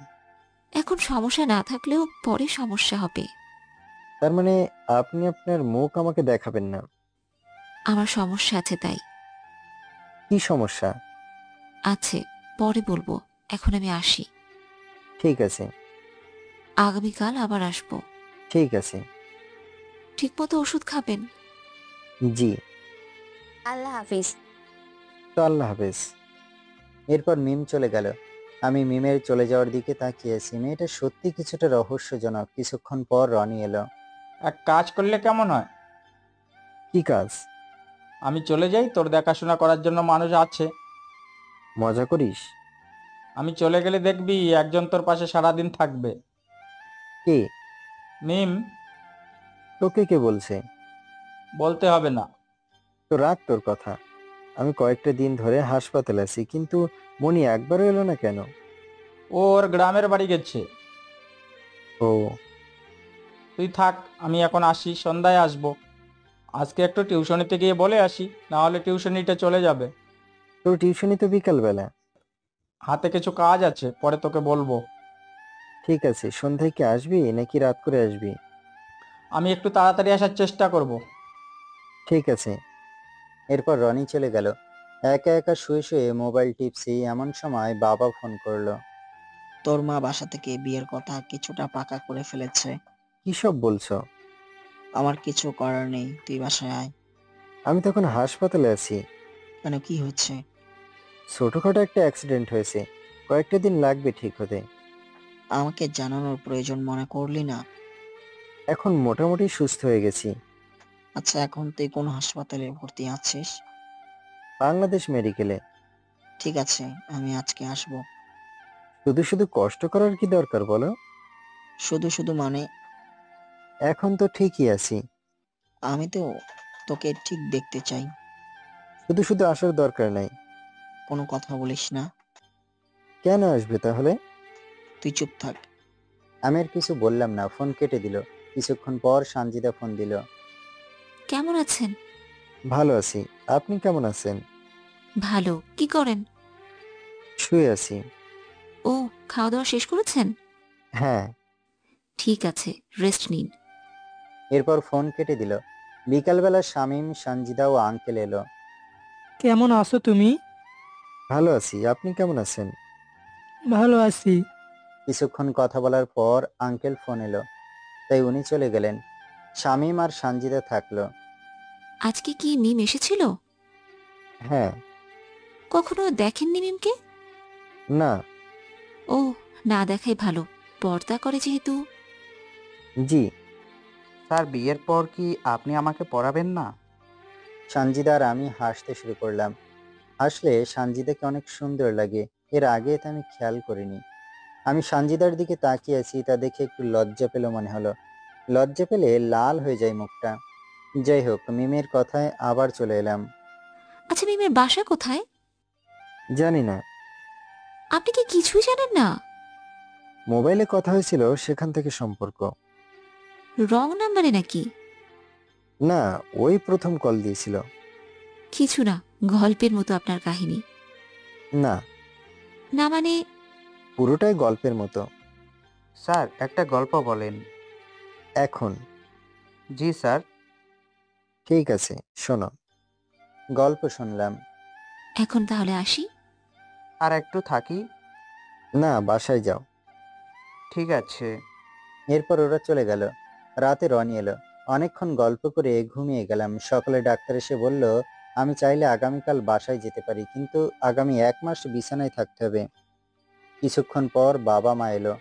S3: এখন সমস্যা না থাকলেও পরে সমস্যা হবে।
S2: তার মানে আপনি আপনার মুখ আমাকে দেখাবেন না?
S3: আমার সমস্যা আছে তাই।
S2: কি সমস্যা?
S3: আছে, পরে বলবো। এখন আমি আসি।
S2: ঠিক আছে।
S3: আগামীকাল আবার আসবো।
S2: ঠিক আছে।
S3: ঠিকমতো ওষুধ খাবেন।
S2: জি।
S7: আল্লাহ হাফিজ।
S2: তো আল্লাহ হাফেজ। এরপর মিম চলে গেল। আমি মিমের চলে যাওয়ার দিকে তাকিয়েছি। মেয়েটা সত্যি কিছুটা রহস্যজনক। কিছুক্ষণ পর রনি এলো।
S9: এক কাজ করলে কেমন হয়?
S2: কি কাজ?
S9: আমি চলে যাই, তোর দেখাশোনা করার জন্য মানুষ আছে।
S2: মজা করিস?
S9: আমি চলে গেলে দেখবি একজন তোর পাশে সারাদিন থাকবে।
S2: কে?
S9: মিম।
S2: তোকে কে বলছে?
S9: বলতে হবে না।
S2: তো রাখ তোর কথা। আমি কয়েকটা দিন ধরে হাসপাতালে আছি, কিন্তু মনি একবারও এলো না কেন?
S9: ও ওর গ্রামের বাড়ি গেছে।
S2: ও।
S9: তুই থাক, আমি এখন আসি, সন্ধ্যায় আসবো। আজকে একটু টিউশনিতে গিয়ে বলে আসি, না হলে টিউশনিটা চলে যাবে।
S2: তোর টিউশনি তো বিকালবেলা।
S9: হাতে কিছু কাজ আছে, পরে তোকে বলবো।
S2: ঠিক আছে, সন্ধ্যায় কি আসবি নাকি রাত করে আসবি?
S9: আমি একটু তাড়াতাড়ি আসার চেষ্টা করব।
S2: ঠিক আছে। এরপর রনি চলে গেল। একা একা শুয়ে শুয়ে মোবাইল টিপছি, এমন সময় বাবা ফোন করলো।
S10: তোর মা বাসা থেকে বিয়ের কথা কিছুটা পাকা করে ফেলেছে।
S2: কি সব বলছো?
S10: আমার কিছু করার নেই, তুই বাসায় আয়।
S2: আমি তখন হাসপাতালে আছি।
S10: কেন, কি হচ্ছে?
S2: ছোটখাটো একটা অ্যাক্সিডেন্ট হয়েছে, কয়েকটা দিন লাগবে ঠিক হতে।
S10: আমাকে জানানোর প্রয়োজন মনে করলি না?
S2: এখন মোটামুটি সুস্থ হয়ে গেছি।
S10: আচ্ছা, এখন তুই কোন হাসপাতালে ভর্তি আছিস?
S2: বাংলাদেশ মেডিকেলে।
S10: ঠিক আছে, আমি আজকে আসবো।
S2: শুধু শুধু কষ্ট করার কি দরকার বলো?
S10: শুধু শুধু মানে?
S2: এখন তো ঠিকই আছি।
S10: আমি তো তোকে ঠিক দেখতে চাই।
S2: শুধু শুধু আসার দরকার নাই।
S10: কোনো কথা বলিস না।
S2: কেন আসবে তাহলে?
S10: তুই চুপ থাক।
S2: আমি আর কিছু বললাম না, ফোন কেটে দিল। কিছুক্ষণ পর সানজিদা ফোন দিল।
S3: কেমন আছেন?
S2: ভালো আছি। আপনি কেমন আছেন?
S3: ভালো। কি করেন?
S2: শুয়ে আছি।
S3: ও, খাওয়া দাওয়া শেষ করেছেন?
S2: হ্যাঁ।
S3: ঠিক আছে, রেস্ট নিন।
S2: এরপর ফোন কেটে দিল। বিকালবেলা শামীম, সানজিদা ও আঙ্কেল এলো।
S11: কেমন আছো তুমি?
S2: ভালো আছি। আপনি কেমন আছেন?
S11: ভালো আছি।
S2: কিছুক্ষণ কথা বলার পর আঙ্কেল ফোন এলো, তাই উনি চলে গেলেন। শামীম আর সানজিদা থাকলো।
S3: আজকে কি মিম এসেছিল?
S2: হ্যাঁ।
S3: কখনো দেখেননি মিমকে?
S2: না।
S3: ও, না দেখাই ভালো। পর্দা করে যেহেতু।
S2: জি।
S5: স্যার, বিয়ের পর কি আপনি আমাকে পড়াবেন না?
S2: সানজিদা আর আমি হাসতে শুরু করলাম। হাসলে সানজিদাকে অনেক সুন্দর লাগে, এর আগে তা আমি খেয়াল করিনি। আমি সানজিদার দিকে তাকিয়ে আছি, তা দেখে একটু লজ্জা পেল মনে হলো। লজ্জা পেলে লাল হয়ে যায় মুখটা। যাই হোক, মিমের কথায় আবার চলে এলাম।
S3: আচ্ছা, মিমের বাসা কোথায়?
S2: জানি না।
S3: আপনি কি কিছুই জানেন না?
S2: মোবাইলে কথা হয়েছিল, সেখান থেকে সম্পর্ক।
S3: রং নাম্বারে নাকি?
S2: না, ওই প্রথম কল দিয়েছিল।
S3: কিছু না, গল্পের মতো আপনার কাহিনী।
S2: না।
S3: না মানে?
S2: পুরোটাই গল্পের মতো।
S5: স্যার, একটা গল্প বলেন।
S2: এখন?
S5: জি স্যার।
S2: ঠিক আছে, শোনো। গল্প শুনলাম।
S3: এখন তাহলে আসি।
S5: আর একটু থাকি।
S2: না, বাসায় যাও।
S5: ঠিক আছে।
S2: এরপর ওরা চলে গেল। রাতে রনি এলো। অনেকক্ষণ গল্প করে ঘুমিয়ে গেলাম। সকালে ডাক্তার এসে বলল, আমি চাইলে আগামীকাল বাসায় যেতে পারি, কিন্তু আগামী 1 মাস বিছানায় থাকতে হবে। কিছুক্ষণ পর বাবা মা এলো।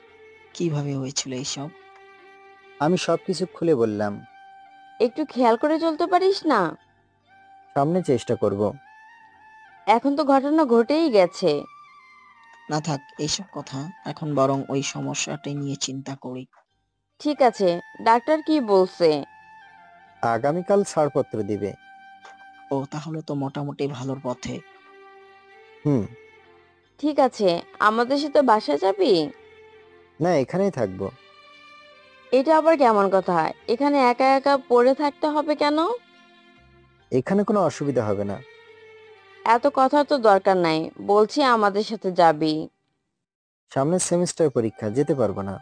S10: কিভাবে হয়েছিল এইসব?
S2: আমি সবকিছু খুলে বললাম।
S12: একটু খেয়াল করে চলতে পারিস না?
S2: সামনে চেষ্টা করব।
S12: এখন তো ঘটনা ঘটেই গেছে।
S10: না থাক এইসব কথা, এখন বরং ওই সমস্যাটা নিয়ে চিন্তা করি।
S12: ঠিক আছে, ডাক্তার কি বলছে?
S2: আগামীকাল ছাড়পত্র দিবে।
S10: ও, তাহলে তো মোটামুটি ভালোর পথে।
S2: হুম।
S12: ঠিক আছে, আমাদের সাথে বাসায় যাবি?
S2: না, এখানেই থাকবো।
S12: এটা আবার কেমন কথা? এখানে একা একা পড়ে থাকতে হবে কেন?
S2: এখানে কোনো অসুবিধা হবে না।
S12: এত কথার তো দরকার নাই, বলছি আমাদের সাথে যাবি।
S2: সামনের সেমিস্টার পরীক্ষা, যেতে পারবো না।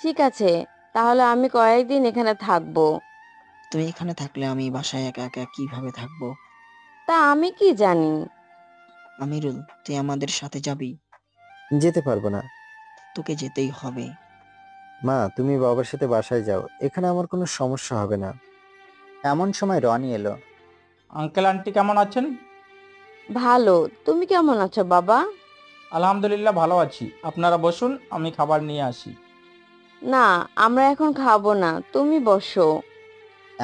S12: ঠিক আছে, তাহলে আমি কয়েকদিন এখানে থাকবো।
S10: তুমি এখানে থাকলে আমি বাসায় একা একা কিভাবে থাকবো?
S12: তা আমি কি জানি?
S10: আমিরুল, তুই আমাদের সাথে যাবি?
S2: যেতে পারবো না।
S10: তোকে যেতেই হবে।
S2: মা, তুমি বাবার সাথে বাসায় যাও, এখানে আমার কোনো সমস্যা হবে না। এমন সময় রনি এলো।
S9: আঙ্কেল আন্টি কেমন আছেন?
S12: ভালো, তুমি কেমন আছো বাবা?
S9: আলহামদুলিল্লাহ ভালো আছি। আপনারা বসুন, আমি খাবার নিয়ে আসি।
S12: না, আমরা এখন খাবো না, তুমি বসো।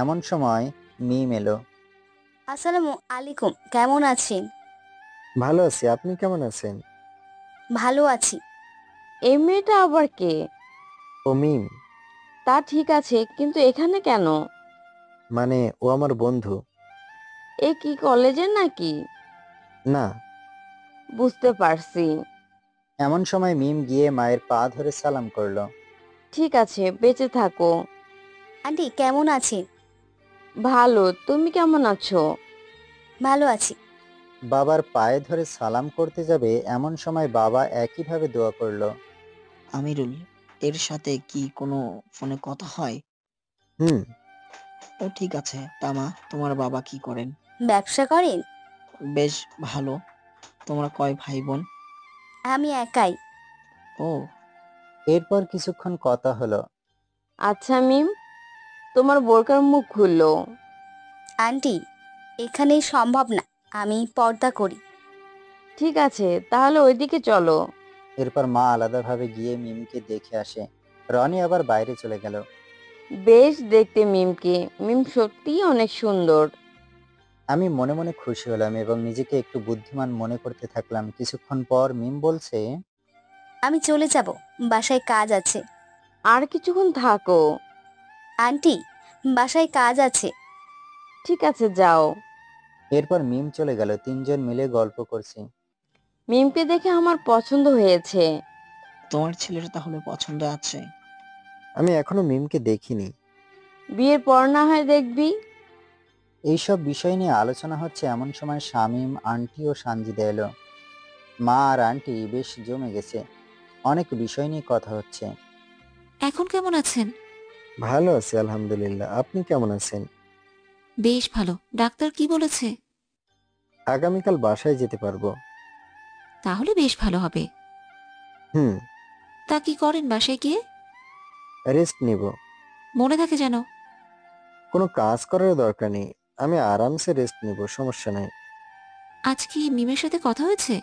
S2: এমন সময় মিম এলো।
S7: আসসালামু আলাইকুম, কেমন আছেন?
S2: ভালো আছি, আপনি কেমন আছেন?
S7: ভালো আছি।
S12: এই মেয়েটা আবার কে?
S2: ও মিম।
S12: তা ঠিক আছে, কিন্তু এখানে কেন?
S2: মানে ও আমার বন্ধু।
S12: এ কি কলেজের নাকি?
S2: না।
S12: বুঝতে পারছি।
S2: এমন সময় মিম গিয়ে মায়ের পা ধরে সালাম করলো।
S12: ঠিক আছে, বেঁচে থাকো।
S7: আন্টি কেমন আছেন?
S12: ভালো, তুমি কেমন আছো?
S7: ভালো আছি।
S2: বাবার পায়ে ধরে সালাম করতে যাবে, এমন সময় বাবা একইভাবে দোয়া করলো।
S10: আমিরুল, এর সাথে কি কোনো ফোনে কথা হয়?
S2: হুম।
S10: ও ঠিক আছে। তা মা, তোমার বাবা কি করেন?
S7: ব্যবসা করেন?
S10: বেশ ভালো। তোমরা কয় ভাই বোন?
S7: আমি একাই।
S10: ও।
S2: এরপর কিছুক্ষণ কথা হলো।
S12: আচ্ছা মিম, তোমার বোরকার মুখ খুললো।
S7: আন্টি, এখানেই সম্ভব না, আমি পর্দা করি।
S12: ঠিক আছে, তাহলে ওইদিকে চলো।
S2: এরপর মা আলাদাভাবে গিয়ে মিমকে দেখে আসে। রনি আবার বাইরে চলে গেল।
S12: বেশ দেখতে মিমকে, মিম সত্যিই অনেক সুন্দর।
S2: আমি মনে মনে খুশি হলাম এবং নিজেকে একটু বুদ্ধিমান মনে করতে থাকলাম। কিছুক্ষণ পর মিম বলছে,
S7: আমি চলে যাব, বাসায় কাজ আছে।
S12: আর কিছুক্ষণ থাকো।
S7: আন্টি, বাসায় কাজ আছে।
S12: ঠিক আছে, যাও।
S2: এরপর মিম চলে গেল। তিনজন মিলে গল্প করছি।
S12: মিমকে দেখে আমার পছন্দ হয়েছে।
S10: তোমার ছেলের তাহলে পছন্দ আছে?
S2: আমি এখনো মিমকে দেখিনি।
S12: বিয়ের পর না হয় দেখবি।
S2: এইসব বিষয় নিয়ে আলোচনা হচ্ছে, এমন সময় শামীম, আন্টি ও সানজিদা এলো। মা আর আন্টি বেশ জমে গেছে, অনেক বিষয় নিয়ে কথা হচ্ছে।
S3: এখন কেমন আছেন?
S2: ভালো আছি আলহামদুলিল্লাহ, আপনি কেমন আছেন?
S3: বেশ ভালো। ডাক্তার কি বলেছে?
S2: আগামীকাল বাসায় যেতে পারবো।
S3: তাহলে বেশ ভালো হবে।
S2: হুম।
S3: তা কি করেন বাসায় গিয়ে?
S2: রেস্ট নিব।
S3: মনে থাকে যেন।
S2: কোনো কাজ করার দরকার নেই, আমি আরামসে রেস্ট নিব, সমস্যা নাই।
S3: আজ কি মিমের সাথে কথা হয়েছে?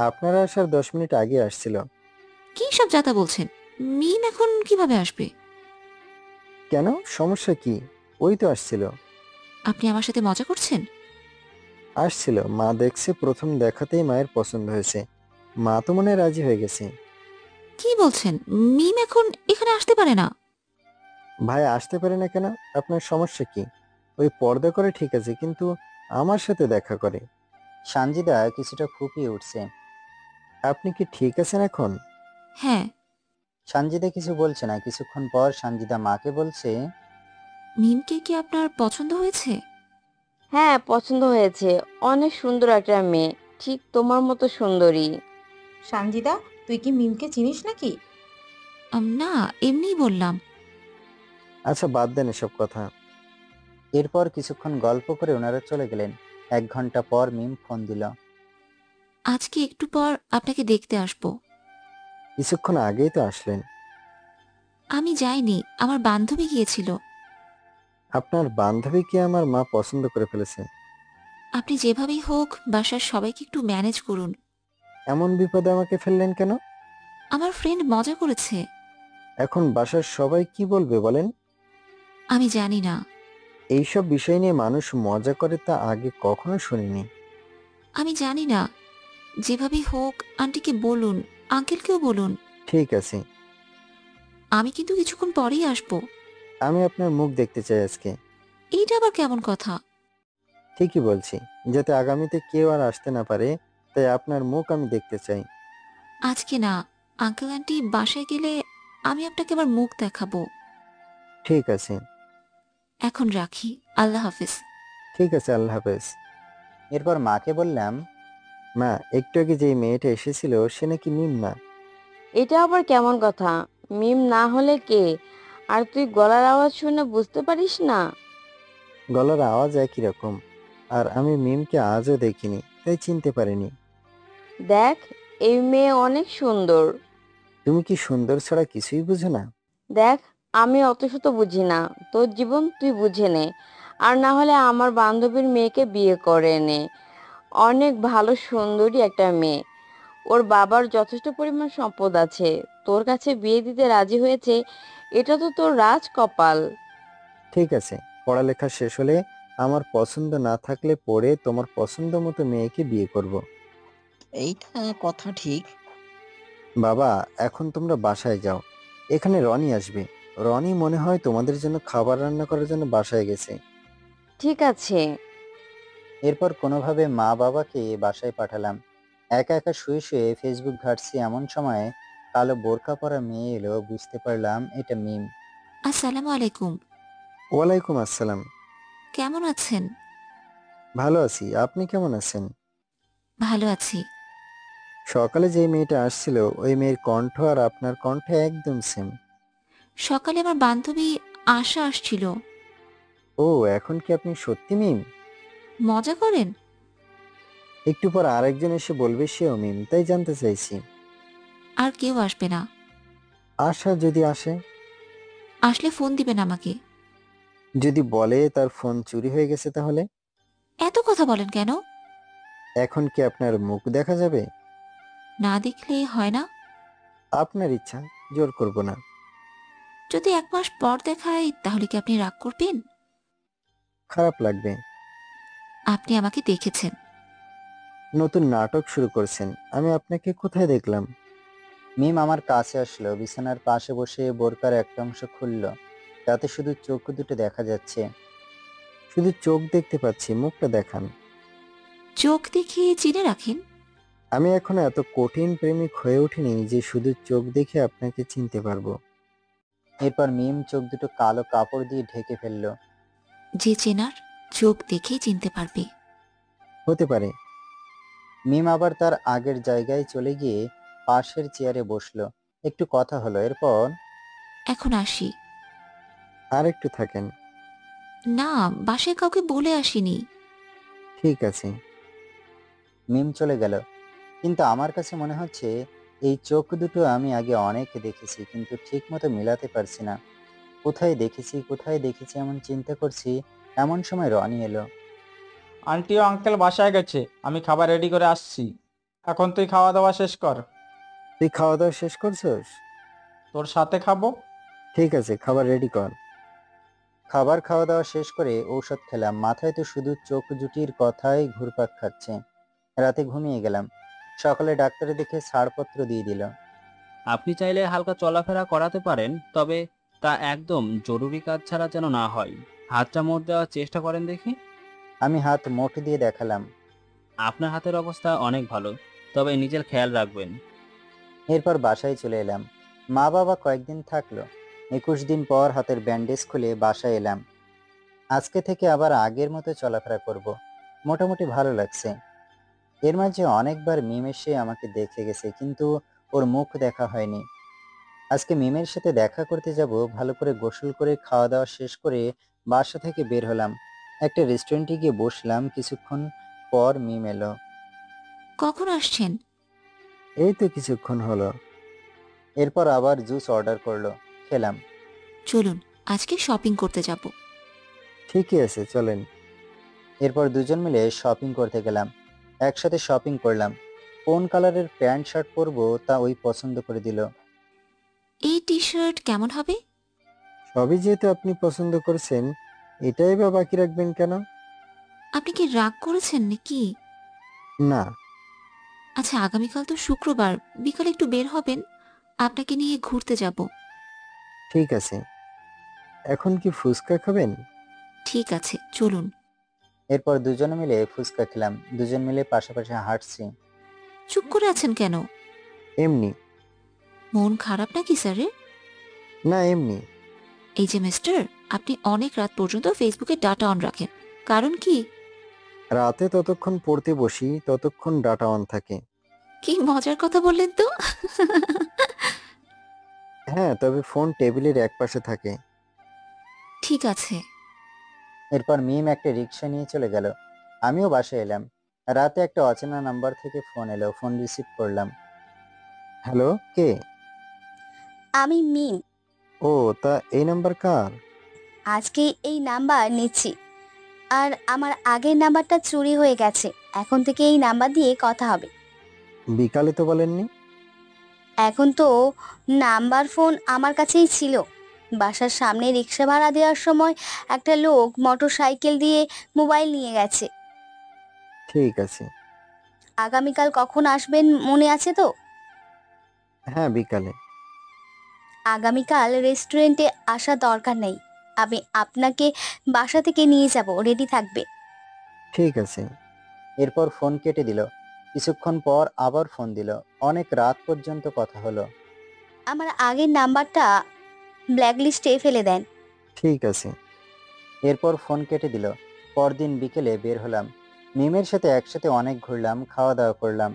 S2: আপনারা আসার 10 মিনিট আগে আসছিল।
S3: কি সব যাতা বলছেন? মিম এখন কিভাবে আসবে?
S2: কেন, সমস্যা কি? ওই তো আসছিল।
S3: আপনি আমার সাথে মজা করছেন?
S2: আসছিল, মা দেখছে, প্রথম দেখাতেই মায়ের পছন্দ হয়েছে। মা তো মনে হয় রাজি হয়ে গেছে।
S3: কি বলছেন? মিম এখন এখানে আসতে পারে না।
S2: ভাই আসতে পারে না কেন? আপনার সমস্যা কি? ওই পর্দা করে ঠিক আছে, কিন্তু আমার সাথে দেখা করে। সানজিদা কিছুটা ফুপিয়ে উঠছে। আপনি কি ঠিক আছেন এখন?
S3: হ্যাঁ।
S2: সানজিদা কিছু বলছে না। কিছুক্ষণ পর সানজিদা মাকে বলছে,
S3: মিমকে কি আপনার পছন্দ হয়েছে?
S12: হ্যাঁ, পছন্দ হয়েছে। অনেক সুন্দর একটা মেয়ে, ঠিক তোমার মতো সুন্দরী।
S4: সানজিদা, তুই কি মিমকে চিনিস নাকি?
S3: না, এমনিই বললাম।
S2: আচ্ছা বাদ দেন এসব কথা। এরপর কিছুক্ষণ গল্প করে ওনারা চলে গেলেন। 1 ঘন্টা পর মিম ফোন দিল।
S3: আজকে একটু পর আপনাকে দেখতে আসবো।
S2: কিছুক্ষণ আগেই তো আসলেন।
S3: আমি যাইনি, আমার বান্ধবী গিয়েছিল।
S2: আপনার বান্ধবীকে আমার মা পছন্দ করে ফেলেছে।
S3: আপনি যেভাবেই হোক বাসার সবাইকে একটু ম্যানেজ করুন।
S2: এমন বিপদে আমাকে ফেললেন কেন?
S3: আমার ফ্রেন্ড মজা করেছে।
S2: এখন বাসার সবাই কি বলবে বলেন?
S3: আমি জানি না।
S2: এইসব বিষয় নিয়ে মানুষ মজা করে তা আগে কখনো শুনিনি।
S3: আমি জানি না। যেভাবেই হোক আন্টিকে বলুন, আঙ্কেলকেও বলুন।
S2: ঠিক আছে।
S3: আমি কিন্তু কিছুক্ষণ পরেই আসবো।
S2: আমি আপনার মুখ দেখতে চাই আজকে।
S3: এইটা আবার কেমন কথা?
S2: ঠিকই বলছি, যাতে আগামীতে কেউ আর আসতে না পারে, তাই আপনার মুখ আমি দেখতে চাই।
S3: আজকে না, আঙ্কেল আন্টি বাসায় গেলে আমি আপনাকে আবার মুখ দেখাবো।
S2: ঠিক আছে।
S3: এখন রাখি, আল্লাহ হাফিজ।
S2: ঠিক আছে, আল্লাহ হাফেজ। এরপর মাকে বললাম, মা, একটু আগে যেই মেয়েটা এসেছিল সে নাকি মিম না।
S12: এটা আবার কেমন কথা? মিম না হলে কে? আর তুই গলার আওয়াজ শুনে বুঝতে পারিস না?
S2: গলার আওয়াজ একই রকম। আর আমি মিমকে আজও দেখিনি, তাই চিনতে পারিনি।
S12: দেখ, এই মেয়ে অনেক সুন্দর।
S2: তুমি কি সুন্দর ছাড়া কিছুই বুঝো না?
S12: দেখ, আমি অত শত বুঝি না। তোর জীবন তুই বুঝে নে। আর না হলে আমার বান্ধবীর মেয়েকে বিয়ে করে নে। অনেক ভালো সুন্দরী একটা মেয়ে। ওর বাবার যথেষ্ট পরিমাণ সম্পদ আছে। তোর কাছে বিয়ে দিতে রাজি হয়েছে, এটা তো তোর রাজকপাল।
S2: ঠিক আছে, পড়ালেখা শেষ হলে আমার পছন্দ না থাকলে পরে তোমার পছন্দ মতো মেয়েকে বিয়ে করব।
S10: এইটা কথা ঠিক।
S2: বাবা, এখন তোমরা বাসায় যাও। এখানে রনি আসবে। রনি মনে হয় তোমাদের জন্য খাবার রান্না করার জন্য বাসায় গেছে।
S12: ঠিক আছে।
S2: এরপর কোনোভাবে মা বাবাকে বাসায় পাঠালাম। একা একা শুয়ে শুয়ে ফেসবুক ঘাঁটছি, এমন সময় কালো বোরকা পরা মেয়ে এলো। বুঝতে পারলাম এটা মিম।
S3: আসসালামু আলাইকুম।
S2: ওয়ালাইকুম আসসালাম।
S3: কেমন আছেন?
S2: ভালো আছি, আপনি কেমন আছেন?
S3: ভালো আছি।
S2: সকালে যে মেয়েটা আসছিল ওই মেয়ের কণ্ঠ আর আপনার কণ্ঠ একদম সেম।
S3: সকালে আমার বান্ধবী আশা আসছিল।
S2: ও, এখন কি আপনি সত্যি মিম?
S3: মজা করেন?
S2: একটু পর আরেকজন এসে বলবে সেও মিম, তাই জানতে চাইছি।
S3: আর কেউ আসবে না।
S2: আশা যদি আসে?
S3: আসলে ফোন দিবেন আমাকে।
S2: যদি বলে তার ফোন চুরি হয়ে গেছে তাহলে?
S3: এত কথা বলেন কেন?
S2: এখন কি আপনার মুখ দেখা যাবে?
S3: না দেখলে হয় না?
S2: আপনার ইচ্ছা, জোর করব না।
S3: যদি 1 মাস পর দেখাই তাহলে কি আপনি রাগ করবেন?
S2: খারাপ লাগবে।
S3: আপনি আমাকে দেখেছেন।
S2: নতুন নাটক শুরু করছেন। আমি আপনাকে কোথায় দেখলাম? মিম আমার কাছে আসলো, বিছানার পাশে বসে বোরকার একটা অংশ খুলল। তাতে শুধু চোখ দুটো দেখা যাচ্ছে। শুধু চোখ দেখতে পাচ্ছি, মুখটা দেখান।
S3: চোখ দেখে চিনে রাখেন।
S2: আমি এখনো এত কঠিন প্রেমিক হয়ে ওঠিনি যে শুধু চোখ দেখে আপনাকে চিনতে পারবো। এরপর মিম চোখ দুটো কালো কাপড় দিয়ে ঢেকে ফেললো।
S3: যে চেনার চোখ দেখেই চিনতে পারবে।
S2: হতে পারে। মিম আবার তার আগের জায়গায় চলে গিয়ে পাশের চেয়ারে বসলো। একটু কথা হলো, এরপর
S3: এখন আসি।
S2: আর একটু থাকেন।
S3: না, বাসায় কাউকে বলে আসিনি।
S2: ঠিক আছে। মিম চলে গেল, কিন্তু আমার কাছে মনে হচ্ছে এই চোখ দুটো আমি আগে অনেক দেখেছি, কিন্তু ঠিক মতো মিলাতে পারছি না। কোথায় দেখেছি এমন চিন্তা করছি। এমন সময় রনি এলো।
S9: আন্টি ও আঙ্কেল বাসায় গেছে, আমি খাবার রেডি করে আসছি। এখন তুই খাওয়া দাওয়া শেষ কর।
S2: তুই খাওয়া দাওয়া শেষ করছস?
S9: তোর সাথে খাবো।
S2: ঠিক আছে, খাবার রেডি কর। খাবার খাওয়া দাওয়া শেষ করে ঔষধ খেলাম। মাথায় তো শুধু চোখ জুটির কথাই ঘুরপাক খাচ্ছে। রাতে ঘুমিয়ে গেলাম। সকালে ডাক্তারে দেখে ছাড়পত্র দিয়ে দিল।
S13: আপনি চাইলে হালকা চলাফেরা করাতে পারেন, তবে তা একদম জরুরি কাজ ছাড়া যেন না হয়। হাতটা মোড় দেওয়ার চেষ্টা করেন দেখি।
S2: আমি হাত মোট দিয়ে দেখালাম।
S13: আপনার হাতের অবস্থা অনেক ভালো, তবে নিজের খেয়াল রাখবেন।
S2: এরপর বাসায় চলে এলাম। মা বাবা কয়েকদিন থাকলো। 21 দিন পর হাতের ব্যান্ডেজ খুলে বাসায় এলাম। আজকে থেকে আবার আগের মতো চলাফেরা করব। মোটামুটি ভালো লাগছে। এর মাঝে অনেকবার মিম এসে আমাকে দেখে গেছে, কিন্তু ওর মুখ দেখা হয়নি। আজকে মিমের সাথে দেখা করতে যাব। ভালো করে গোসল করে খাওয়া দাওয়া শেষ করে বাসা থেকে বের হলাম। একটা রেস্টুরেন্টে গিয়ে বসলাম। কিছুক্ষণ পর মিম এলো।
S3: কখন আসছেন?
S2: এই তো কিছুক্ষণ হলো। এরপর আবার জুস অর্ডার করলো, খেলাম।
S3: চলুন, আজকে শপিং করতে যাব।
S2: ঠিকই আছে, চলেন। এরপর দুজন মিলে শপিং করতে গেলাম। একসাথে শপিং করলাম। কোন কালারের প্যান্ট শার্ট পরবো তা ওই পছন্দ করে দিল।
S3: এই টি শার্ট কেমন হবে?
S2: সবই যেহেতু আপনি পছন্দ করছেন, এটাই বা বাকি রাখবেন কেন?
S3: আপনি কি রাগ করেছেন নাকি?
S2: না।
S3: আচ্ছা, আগামীকাল তো শুক্রবার, বিকালে একটু বের হবেন, আপনাকে নিয়ে ঘুরতে যাব।
S2: ঠিক আছে। এখন কি ফুচকা খাবেন?
S3: ঠিক আছে, চলুন।
S2: এরপর দুজনে মিলে ফুচকা খেলাম। দুজন মিলে পাশাপাশি হাঁটছি।
S3: চুপ করে আছেন কেন?
S2: এমনি।
S3: মন খারাপ নাকি স্যারের?
S2: না, এমনি।
S3: এই যে মিস্টার, আপনি অনেক রাত পর্যন্ত ফেসবুকে ডাটা অন রাখেন, কারণ কি?
S2: রাতে ততক্ষণ পড়তে বসি ততক্ষণ ডাটা অন থাকে।
S3: কি মজার কথা বললেন তো।
S2: হ্যাঁ, তবে ফোন টেবিলের একপাশে থাকে।
S3: ঠিক আছে।
S2: এরপর মিম একটা রিক্সা নিয়ে চলে গেল। আমিও বাসায় এলাম। রাতে একটা অচেনা নাম্বার থেকে ফোন এলো, ফোন রিসিভ করলাম। হ্যালো, কে?
S7: আমি মিম।
S2: ও, তা এই নাম্বার কার?
S7: আজকে এই নাম্বার নিচ্ছি। আর আমার আগের নাম্বারটা চুরি হয়ে গেছে। এখন থেকে এই নাম্বার দিয়ে কথা হবে।
S2: বিকালে তো বলেননি।
S7: এখন তো নাম্বার ফোন আমার কাছেই ছিল। বাসার সামনে রিক্সা ভাড়া দেওয়ার সময় একটা লোক মোটরসাইকেল দিয়ে মোবাইল নিয়ে গেছে।
S2: ঠিক আছে।
S7: আগামীকাল কখন আসবেন মনে আছে তো?
S2: হ্যাঁ, বিকালে।
S7: আগামীকাল রেস্টুরেন্টে আসা দরকার নেই। আমি আপনাকে বাসা থেকে নিয়ে যাব, রেডি থাকবে।
S2: ঠিক আছে। এরপর ফোন কেটে দিল। কিছুক্ষণ পর আবার ফোন দিল। অনেক রাত পর্যন্ত কথা হলো।
S7: আমার আগের নাম্বারটা ব্ল্যাকলিস্টে ফেলে দেন।
S2: ঠিক আছে। এরপর ফোন কেটে দিল। পরদিন বিকেলে বের হলাম। মিমের সাথে একসাথে অনেক ঘুরলাম, খাওয়া দাওয়া করলাম।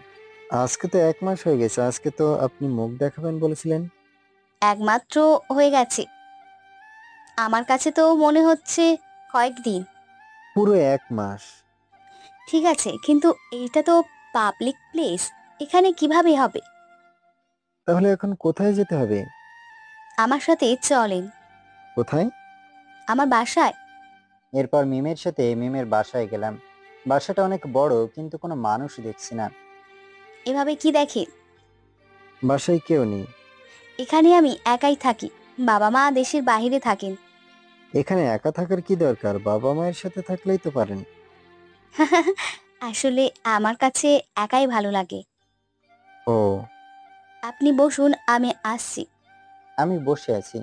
S2: আজকে তো 1 মাস হয়ে গেছে। আজকে তো আপনি মুখ দেখাবেন বলেছিলেন।
S7: একমাত্র হয়ে গেছে। আমার কাছে তো মনে হচ্ছে কয়েকদিন।
S2: পুরো 1 মাস।
S7: ঠিক আছে, কিন্তু এইটা তো পাবলিক প্লেস, এখানে কিভাবে হবে?
S2: তাহলে এখন কোথায় যেতে হবে?
S7: আমার সাথে চলেন।
S2: কোথায়?
S7: আমার বাসায়।
S2: এরপর মিমের সাথে মিমের বাসায় গেলাম। বাসাটা অনেক বড়, কিন্তু কোনো মানুষ দেখছি না।
S7: এভাবে কি দেখে?
S2: বাসায় কেউ নেই।
S7: এখানে আমি একাই থাকি। বাবা মা দেশের বাইরে থাকেন।
S2: এখানে একা থাকার কি দরকার? বাবা মায়ের সাথে থাকলেই তো পারেন।
S7: আসলে আমার কাছে একাই ভালো লাগে।
S2: ও।
S7: আপনি বসুন, আমি আসছি।
S2: আমি বসে আছি।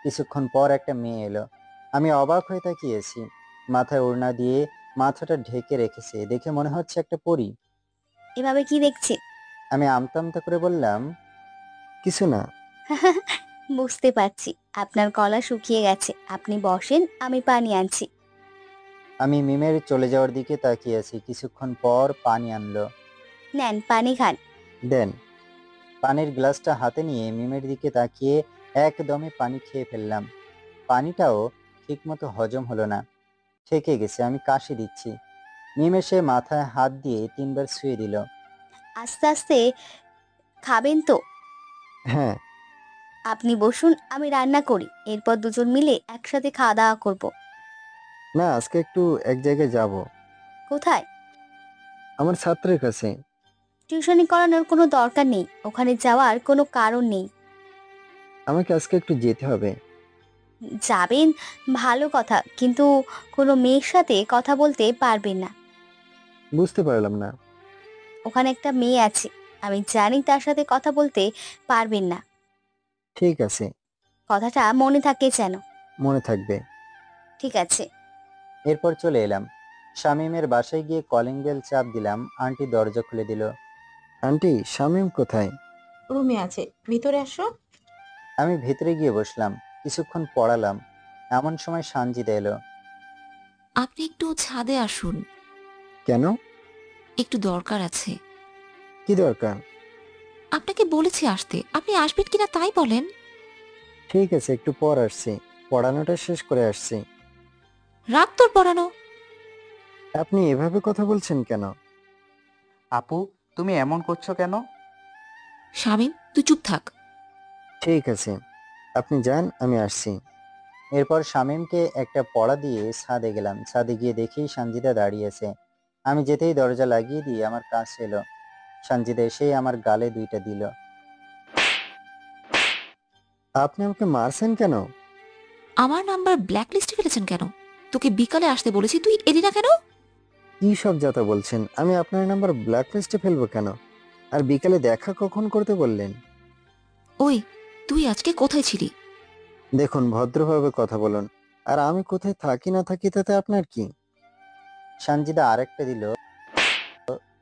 S2: কিছুক্ষণ পর একটা মেয়ে এলো। আমি অবাক হয়ে তাকিয়েছি। মাথায় ওড়না দিয়ে মাথাটা ঢেকে রেখেছে, দেখে মনে হচ্ছে একটা পরী।
S7: এভাবে কি দেখছে?
S2: আমি আমতা আমতা করে বললাম, কিছু না।
S7: বুঝতে পারছি, আপনার গলা শুকিয়ে গেছে। আপনি বসেন, আমি পানি আনছি।
S2: আমি মিমের চলে যাওয়ার দিকে তাকিয়ে আছি। কিছুক্ষণ পর পানি আনলো।
S7: নেন, পানি খান।
S2: দেন। পানির গ্লাসটা হাতে নিয়ে মিমের দিকে তাকিয়ে একদমে পানি খেয়ে ফেললাম। পানিটাও ঠিকমতো হজম হলো না, থেকে গেছে। আমি কাশি দিচ্ছি। মিম এসে মাথায় হাত দিয়ে 3বার শুয়ে দিল।
S7: আস্তে আস্তে খাবেন তো?
S2: হ্যাঁ।
S7: আপনি বসুন, আমি রান্না করি। এরপর দুজন মিলে একসাথে খাওয়া দাওয়া করব।
S2: না, আজকে একটু এক জায়গায় যাব।
S7: কোথায়?
S2: আমার ছাত্রের কাছে।
S7: টিউশনি করানোর কোনো দরকার নেই, ওখানে যাওয়ার কোনো কারণ নেই।
S2: আমাকে আজকে একটু যেতে হবে।
S7: যাবেন ভালো কথা, কিন্তু কোনো মেয়ের সাথে কথা বলতে পারবেন না।
S2: বুঝতে পারলাম না।
S7: ওখানে একটা মেয়ে আছে, আমি জানি তার সাথে কথা বলতে পারবেন না।
S2: ঠিক আছে।
S7: কথাটা মনে থাকে যেন।
S2: মনে থাকবে।
S7: ঠিক আছে।
S2: এরপর চলে এলাম। শামীমের বাসায় গিয়ে কলিং বেল চাপ দিলাম। আন্টি দরজা খুলে দিল। আন্টি, শামীম কোথায়?
S4: রুমে আছে, ভিতরে আসো।
S2: আমি ভেতরে গিয়ে বসলাম। কিছুক্ষণ পড়ালাম। এমন সময় সানজিদা এলো।
S3: আপনি একটু ছাদে আসুন।
S2: কেন?
S3: একটু দরকার আছে।
S2: কি দরকার?
S3: আপনাকে বলেছি আসতে, আপনি আসবেন কিনা তাই বলেন।
S2: ঠিক আছে, একটু পর আসছি। পড়ানোটা শেষ করে আসছি।
S3: রাত তোর পড়ানো।
S2: আপনি এভাবে কথা বলছেন কেন?
S5: আপু, তুমি এমন করছো কেন?
S3: শামীম, তুই চুপ থাক।
S2: ঠিক আছে, আপনি যান, আমি আসছি। এরপর শামীমকে একটা পড়া দিয়ে ছাদে গেলাম। ছাদে গিয়ে দেখি সানজিদা দাঁড়িয়ে আছে। আমি যেতেই দরজা লাগিয়ে দিয়ে আমার কাছে এলো। সানজিদা এসেই আমার গালে 2টা দিল। আপনি আমাকে মারছেন কেন?
S3: আমার নাম্বার ব্ল্যাক লিস্টে ফেলেছেন কেন? তোকে বিকালে আসতে বলেছি, তুই এলি না কেন?
S2: কি সব যাতা বলছেন? আমি আপনার নাম্বার ব্ল্যাক লিস্টে ফেলবো কেন? আর বিকালে দেখা কখন করতে বললেন?
S3: ওই, তুই আজকে কোথায় ছিলি?
S2: দেখুন, ভদ্রভাবে কথা বলুন। আর আমি কোথায় থাকি না থাকি তাতে আপনার কি? সানজিদা আরেকটা দিল।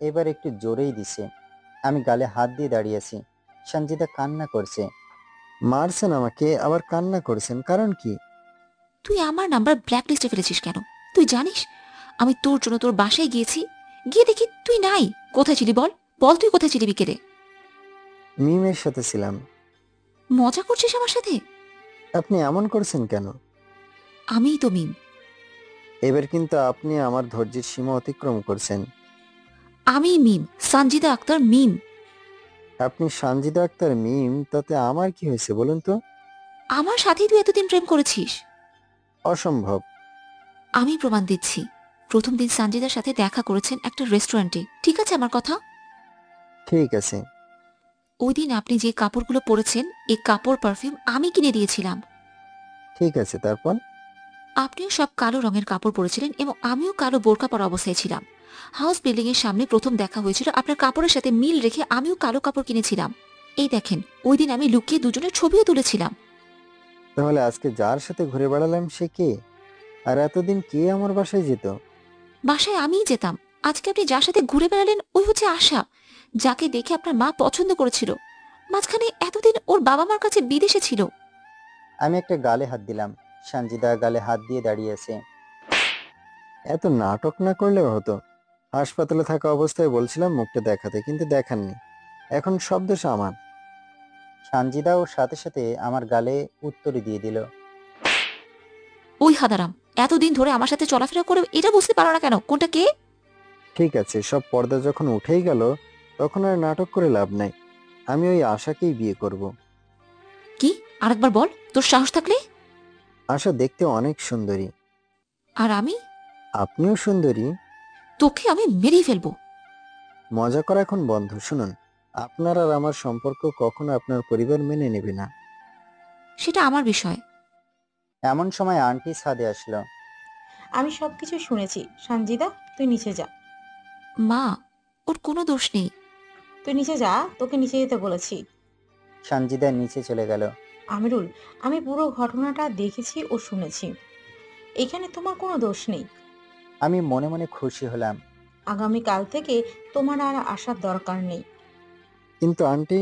S2: এবার একটু জোরেই দিছে। আমি গালে হাত দিয়ে দাঁড়িয়ে আছি। সানজিদা কান্না করছে। মারছেন আমাকে, আবার কান্না করছেন, কারণ কি?
S3: তুই আমার নাম্বার ব্ল্যাক লিস্টে ফেলেছিস কেন? তুই জানিস আমি তোর জন্য তোর বাসায় গিয়েছি, গিয়ে দেখি তুই নাই। কোথায় ছিলি বল, বল তুই কোথায় ছিলি বিকেলে?
S2: মিমের সাথে ছিলাম।
S3: মজা করছিস আমার সাথে?
S2: আপনি এমন করছেন কেন?
S3: আমিই তো মিম।
S2: এবার কিন্তু আপনি আমার ধৈর্যের সীমা অতিক্রম করছেন।
S3: আমি মিম, সঞ্জিদা আক্তার মিম।
S2: আপনি সানজিদা আক্তার মিম, তাতে আমার কি হয়েছে বলুন তো?
S3: আমার সাথেই তুই এতদিন প্রেম করেছিস।
S2: অসম্ভব।
S3: আমি প্রমাণ দিচ্ছি। প্রথম দিন সঞ্জিদার সাথে দেখা করেছেন একটা রেস্টুরেন্টে, ঠিক আছে আমার কথা?
S2: ঠিক আছে।
S3: ওই দিন আপনি যে কাপড়গুলো পরেছেন, এই কাপড় পারফিউম আমি কিনে দিয়েছিলাম।
S2: ঠিক আছে, তারপর?
S3: আপনিও সব কালো রঙের কাপড় পরেছিলেন এবং আমিও কালো বোরকা পরা অবস্থায় ছিলাম। হাউস বিল্ডিং এর সামনে প্রথম দেখা হয়েছিল, আপনার কাপড়ের সাথে মিল রেখে আমিও কালো কাপড় কিনেছিলাম। এই দেখেন, ওই দিন আমি লুকিয়ে দুজনের ছবিও তুলেছিলাম।
S2: তাহলে আজকে যার সাথে ঘুরে বেড়ালাম সে কে? আর এতদিন কে আমার বাসায় যেত?
S3: বাসায় আমিই যেতাম। আজকে আপনি যার সাথে ঘুরে বেড়ালেন ওই হচ্ছে আশা, যাকে দেখে আপনার মা পছন্দ করেছিল। মাঝখানে এতদিন ওর বাবা মার কাছে বিদেশে ছিল।
S2: আমি একটা গালে হাত দিলাম। সানজিদা গালে হাত দিয়ে দাঁড়িয়ে আছে। এত নাটক না করলেও হতো। হাসপাতালে থাকা অবস্থায় বলছিলাম মুখটা দেখাতে, কিন্তু দেখাননি। এখন সব দোষ আমার। সানজিদা ওর সাথে সাথে আমার গালে উত্তরই দিয়ে দিল।
S3: ওই হাদারাম, এতদিন ধরে আমার সাথে চলাফেরা করে এটা বুঝতে পারো না কেন কোনটা কে?
S2: ঠিক আছে, সব পর্দা যখন উঠেই গেল তখন আর নাটক করে লাভ নাই। আমি ওই আশাকেই বিয়ে করব।
S3: কি? আরেকবার বল, তোর সাহস থাকলে।
S2: আশা দেখতে অনেক সুন্দরী।
S3: আর আমি?
S2: আপনিও সুন্দরী।
S3: তোকে আমি মেরেই ফেলবো।
S2: মজা করা এখন বন্ধ। শুনুন, আপনার আর আমার সম্পর্ক কখনো আপনার পরিবার মেনে নেবে না।
S3: সেটা আমার বিষয়।
S2: এমন সময় আন্টি ছাদে আসলো।
S4: আমি সবকিছু শুনেছি। সঞ্জিদা, তুই নিচে যা।
S3: মা, ওর কোনো দোষ নেই।
S4: তুই নিচে যা, তোকে নিচে যেতে বলেছি।
S2: সানজিদা নিচে চলে গেল।
S4: আমিরুল, আমি পুরো ঘটনাটা দেখেছি ও শুনেছি। এখানে তোমার কোনো দোষ নেই।
S2: আমি মনে মনে খুশি হলাম।
S4: আগামীকাল থেকে তোমার আর আসার দরকার নেই।
S2: কিন্তু আন্টি।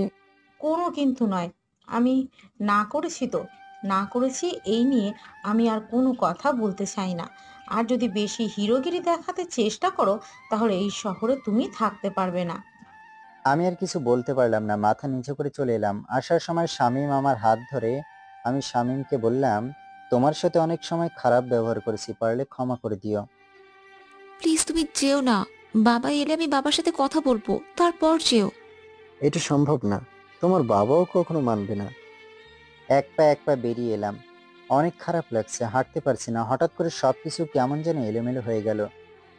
S4: কোনো কিন্তু নয়। আমি না করেছি তো না করেছি, এই নিয়ে আমি আর কোনো কথা বলতে চাই না। আর যদি বেশি হিরোগিরি দেখাতে চেষ্টা করো তাহলে এই শহরে তুমি থাকতে পারবে না।
S2: আমি আর কিছু বলতে পারলাম না, মাথা নিচু করে চলে এলাম। আসার সময় শামীম আমার হাত ধরে। আমি শামীমকে বললাম, তোমার সাথে অনেক সময় খারাপ ব্যবহার করেছি, পারলে ক্ষমা করে দিও।
S3: প্লিজ তুমি যেও না। বাবা এলে আমি বাবার সাথে কথা বলবো, তারপর যেও।
S2: এটা সম্ভব না, তোমার বাবাও কখনো মানবে না। এক পা বেরিয়ে এলাম। অনেক খারাপ লাগছে, হাঁটতে পারছি না। হঠাৎ করে সবকিছু কেমন যেন এলোমেলো হয়ে গেল।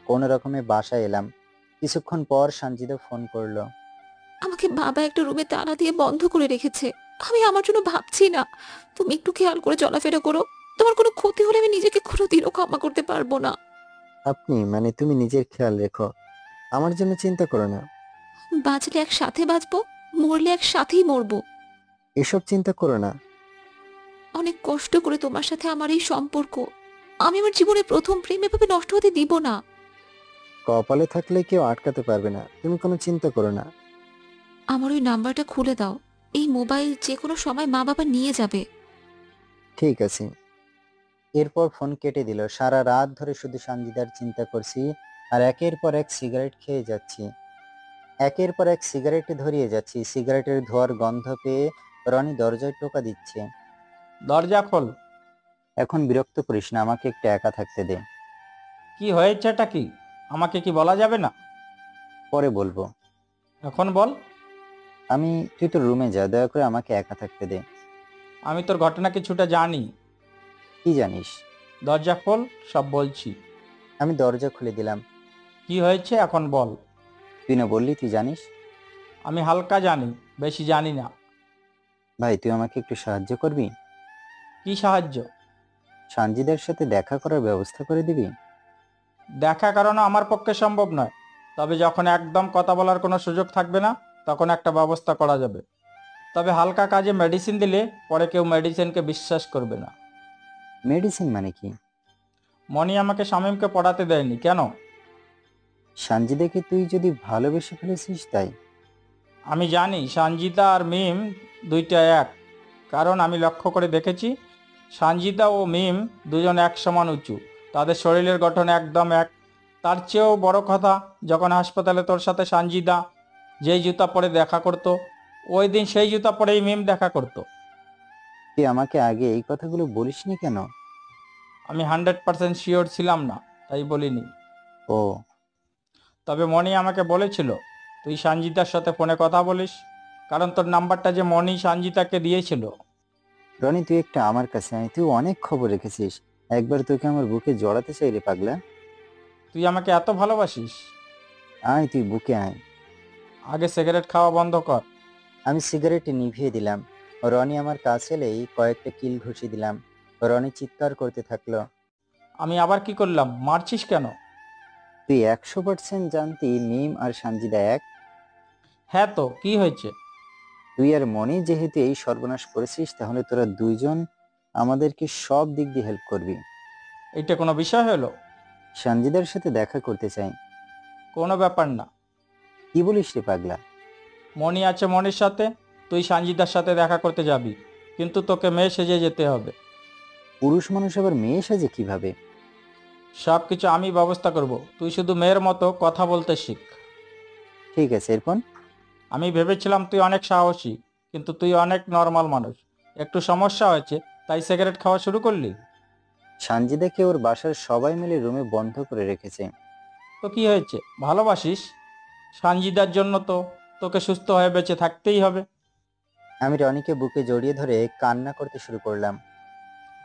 S2: কোনো রকমে বাসায় এলাম। কিছুক্ষণ পর সানজিদা ফোন করলো।
S3: আমাকে বাবা একটা রুমে তালা দিয়ে বন্ধ করে রেখেছে। আমি আমার জন্য ভাবছি না। তুমি একটু খেয়াল করে চলাফেরা করো। তোমার কোনো ক্ষতি হলে আমি নিজেকে কোনোদিনও ক্ষমা করতে পারবো না।
S2: আপনি মানে তুমি নিজের খেয়াল রেখো, আমার জন্য চিন্তা করো না।
S3: বাঁচলে একসাথে বাঁচবো, মরলে একসাথেই মরবো।
S2: এসব চিন্তা করো না।
S3: অনেক কষ্ট করে তোমার সাথে আমার এই সম্পর্ক। আমি আমার জীবনে প্রথম প্রেম এভাবে নষ্ট হতে দিব না।
S2: কপালে থাকলে কেউ আটকাতে পারবে না, তুমি কোনো চিন্তা করো না।
S3: আমার ওই নাম্বারটা খুলে দাও। এই মোবাইল যে কোনো সময় মা বাবা নিয়ে যাবে।
S2: ঠিক আছে। এরপর ফোন কেটে দিল। সারা রাত ধরে শুধু সানজিদার চিন্তা করছি আর একের পর এক সিগারেট খেয়ে যাচ্ছি। একের পর এক সিগারেটে ধরিয়ে যাচ্ছি। সিগারেটের ধোঁয়ার গন্ধ পেয়ে রনি দরজায় টোকা দিচ্ছে।
S9: দরজা খোল।
S2: এখন বিরক্ত করিস না, আমাকে একটু একা থাকতে দে।
S9: কি হয়েছেটা কি? আমাকে কি বলা যাবে না?
S2: পরে বলবো।
S9: এখন বল।
S2: তুই তো রুমে যা, দয়া করে আমাকে একা থাকতে দে।
S9: আমি তোর ঘটনা কিছুটা জানি।
S2: কি জানিস?
S9: দরজা খোল, সব বলছি।
S2: আমি দরজা খুলে দিলাম।
S9: কি হয়েছে এখন বল।
S2: তুই না বললি তুই জানিস?
S9: আমি হালকা জানি, বেশি জানি না।
S2: ভাই, তুই আমাকে একটু সাহায্য করবি?
S9: কি সাহায্য?
S2: সানজিদার সাথে দেখা করার ব্যবস্থা করে দিবি?
S9: দেখা করানো আমার পক্ষে সম্ভব নয়, তবে যখন একদম কথা বলার কোনো সুযোগ থাকবে না তখন একটা ব্যবস্থা করা যাবে। তবে হালকা কাজে মেডিসিন দিলে পরে কেউ মেডিসিনকে বিশ্বাস করবে না।
S2: মেডিসিন মানে কি?
S9: মনি আমাকে শামীমকে পড়াতে দেয়নি। কেন?
S2: সানজিদাকে তুই যদি ভালোবেসে ফেলেছিস তাই।
S9: আমি জানি সানজিদা আর মিম দুইটা এক, কারণ আমি লক্ষ্য করে দেখেছি সানজিদা ও মিম দুজন এক সমান উঁচু, তাদের শরীরের গঠন একদম এক, তার চেয়েও বড় কথা, যখন হাসপাতালে তোর সাথে সানজিদা যেই জুতা পরে দেখা করতো, ওই দিন সেই জুতা পরেই মিম দেখা করতো।
S2: তুই আমাকে আগে এই কথাগুলো বলিসনি কেন?
S9: আমি 100% শিওর ছিলাম না, তাই বলিনি।
S2: ও,
S9: তবে মনি আমাকে বলেছিল তুই সানজিদার সাথে ফোনে কথা বলিস, কারণ তোর নাম্বারটা যে মনি সানজিদাকে দিয়েছিল।
S2: রনি তুই একটা আমার কাছে আয়, তুই অনেক খবর রেখেছিস। একবার তোকে আমার বুকে জড়াতে চাই রে পাগলা।
S9: তুই আমাকে এত ভালোবাসিস?
S2: আয় তুই বুকে আয়।
S9: আগে সিগারেট খাওয়া বন্ধ কর।
S2: আমি সিগারেট নিভিয়ে দিলাম। রনি আমার কাছে এলেই কয়েকটা কিল ঘুষি দিলাম। রনি চিৎকার করতে থাকলো।
S9: আমি আবার কি করলাম? মারছিস কেন?
S2: তুই 100% জানতি মিম আর সানজিদা এক?
S9: হ্যাঁ, তো কি হয়েছে?
S2: তুই আর মনি যেহেতু এই সর্বনাশ করেছিস, তাহলে তোরা দুইজন আমাদেরকে সব দিক দিয়ে হেল্প করবি।
S9: এইটা কোনো বিষয় হলো?
S2: সানজিদার সাথে দেখা করতে চাই।
S9: কোনো ব্যাপার না।
S2: কি বলিস রে পাগলা?
S9: মনি আছে মনির সাথে, তুই সানজিদার সাথে দেখা করতে যাবি, কিন্তু তোকে মেয়ে সেজে যেতে হবে।
S2: পুরুষ মানুষ আবার মেয়ে সাজে কিভাবে?
S9: সব কিছু আমি ব্যবস্থা করব, তুই শুধু মেয়ের মতো কথা বলতে শিখ।
S2: ঠিক আছে, এরপর?
S9: আমি ভেবেছিলাম তুই অনেক সাহসী, কিন্তু তুই অনেক নর্মাল মানুষ। একটু সমস্যা হয়েছে, তাই সিগারেট খাওয়া শুরু করলি।
S2: সানজিদাকে ওর বাসার সবাই মিলে রুমে বন্ধ করে রেখেছে।
S9: তো কি হয়েছে? ভালোবাসিস সানজিদার জন্য, তো তোকে সুস্থ হয়ে বেঁচে থাকতেই হবে।
S2: আমি রনিকে বুকে জড়িয়ে ধরে কান্না করতে শুরু করলাম।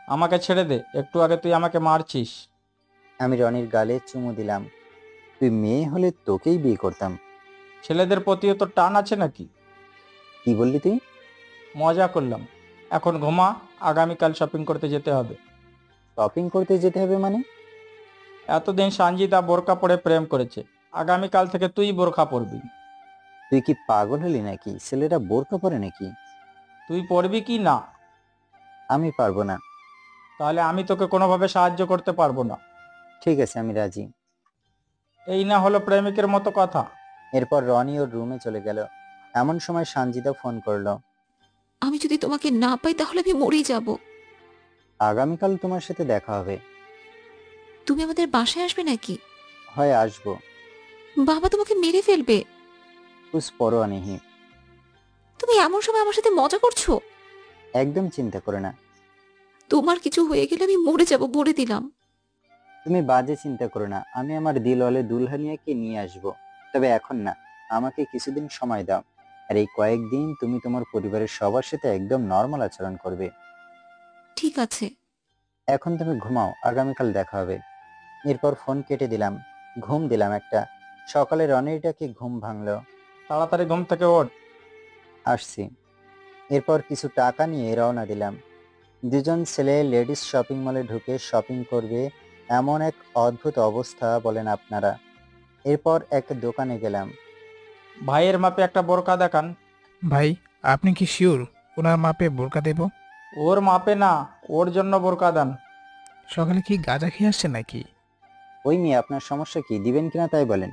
S9: আমাকে ছেড়ে দে, একটু আগে তুই আমাকে মারছিস।
S2: আমি রনির গালে চুমু দিলাম। তুই মেয়ে হলে তোকেই বিয়ে করতাম।
S9: ছেলেদের প্রতিও তো টান আছে নাকি?
S2: কি বললি তুই?
S9: মজা করলাম। এখন ঘুমা, আগামীকাল শপিং করতে যেতে হবে।
S2: শপিং করতে যেতে হবে মানে?
S9: এতদিন সানজিদা বোরকা পরে প্রেম করেছে, আগামীকাল থেকে তুই বোরকা পরবি।
S2: তুই কি পাগল হলি নাকি? ছেলেরা বোরকা পরে নাকি?
S9: তুই পরবি কি না?
S2: আমি পারবো না।
S9: তাহলে আমি তোকে কোনোভাবে সাহায্য করতে পারবো না।
S2: ঠিক আছে, আমি রাজি।
S9: এই না হলো প্রেমিকের মতো কথা।
S2: এরপর রনি ওর রুমে চলে গেল। এমন সময় সানজিদা ফোন করলো।
S3: আমি যদি তোমাকে না পাই তাহলে আমি মরেই যাব।
S2: আগামীকাল তোমার সাথে দেখা হবে।
S3: তুমি আমাদের বাসায় আসবে নাকি?
S2: হয় আসবো।
S3: বাবা তোমাকে মেরে ফেলবে।
S2: কুছ পরোয়া নেই।
S3: তুমি এমন সময় আমার সাথে মজা করছো?
S2: একদম চিন্তা করে না।
S3: তোমার কিছু হয়ে গেলে আমি মরে যাব, বলে দিলাম।
S2: তুমি বাজে চিন্তা করো না, আমি আমার দিলওয়ালে দুলহানিয়াকে নিয়ে আসব। তবে এখন না, আমাকে কিছুদিন সময় দাও। আর এই কয়েকদিন তুমি তোমার পরিবারের সবার সাথে একদম নর্মাল আচরণ করবে।
S3: ঠিক আছে।
S2: এখন তুমি ঘুমাও, আগামীকাল দেখা হবে। এরপর ফোন কেটে দিলাম। ঘুম দিলাম একটা। সকালে রনিরটাকে ঘুম ভাঙলো।
S9: তাড়াতাড়ি ঘুম থেকে ওঠ।
S2: আসছি। এরপর কিছু টাকা নিয়ে রওনা দিলাম। দুজন ছেলে লেডিস শপিং মলে ঢুকে শপিং করবে, এমন এক অদ্ভুত অবস্থা বলেন আপনারা। এরপর এক দোকানে গেলাম।
S9: ভাইয়ের মাপে একটা বোরকা দেখান।
S11: ভাই, আপনি কি শিওর ওনার মাপে বোরকা দেব?
S9: ওর মাপে না, ওর জন্য বোরকা দেন।
S11: সকালে কি গাঁজা খেয়ে আসছে নাকি?
S2: ওই মেয়ে, আপনার সমস্যা কি? দিবেন কিনা তাই বলেন।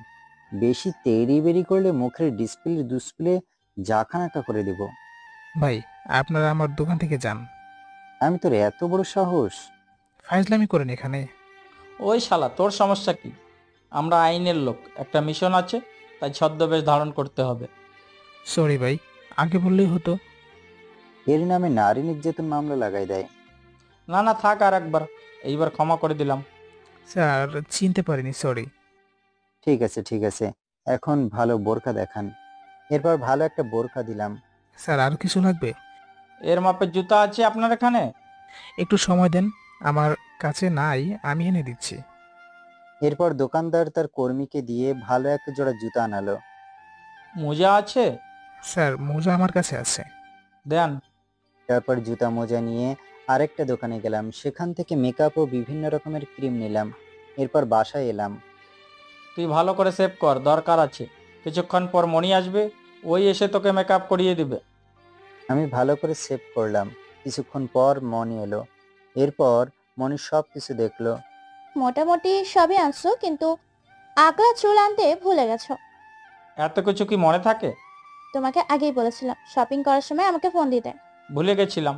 S2: বেশি তেড়ি বেরি করলে মুখের ডিসপ্লে জাখানাকা করে দেব।
S11: ভাই, আপনারা আমার দোকান থেকে যান।
S2: আমি তোর এত বড় সাহস?
S11: ফাইজলামি করেন এখানে।
S9: ওই শালা, তোর সমস্যা কি? আমরা আইনের লোক, একটা মিশন আছে, তাই ছদ্মবেশ ধারণ করতে হবে।
S11: সরি ভাই, আগে বললেই হতো।
S2: এর নামে নারী নির্যাতন মামলা লাগাই দেয়।
S9: না না, থাক, আর একবার, এইবার ক্ষমা করে দিলাম।
S11: স্যার, চিনতে পারিনি, সরি।
S2: ঠিক আছে ঠিক আছে, এখন ভালো বোরকা দেখান। এরপর ভালো একটা বোরকা দিলাম।
S11: স্যার, আর কিছু লাগবে?
S9: এর মাপের জুতা আছে আপনার এখানে?
S11: একটু সময় দেন, আমার কাছে নাই, আমি এনে দিচ্ছি।
S2: এরপর দোকানদার তার কর্মীকে দিয়ে ভালো একটা জোড়া জুতা আনালো।
S9: মোজা আছে?
S11: স্যার, মোজা আমার কাছে আছে।
S9: দেন।
S2: তারপর জুতা মোজা নিয়ে আরেকটা দোকানে গেলাম। সেখান থেকে মেকআপ ও বিভিন্ন রকমের ক্রিম নিলাম। এরপর বাসায় এলাম।
S9: তুই ভালো করে সেভ কর, দরকার আছে। কিছুক্ষণ পর মনি আসবে, ওই এসে তোকে মেকআপ করিয়ে দিবে।
S2: আমি ভালো করে সেভ করলাম। কিছুক্ষণ পর মনি এলো। এরপর মনি সব কিছু দেখলো।
S14: মোটামুটি সবই আনছো, কিন্তু আগলা চুল আনতে ভুলে গেছো।
S9: এত কিছু কি মনে থাকে?
S14: তোমাকে আগেই বলেছিলাম শপিং করার সময় আমাকে ফোন দিতে।
S9: ভুলে গেছিলাম।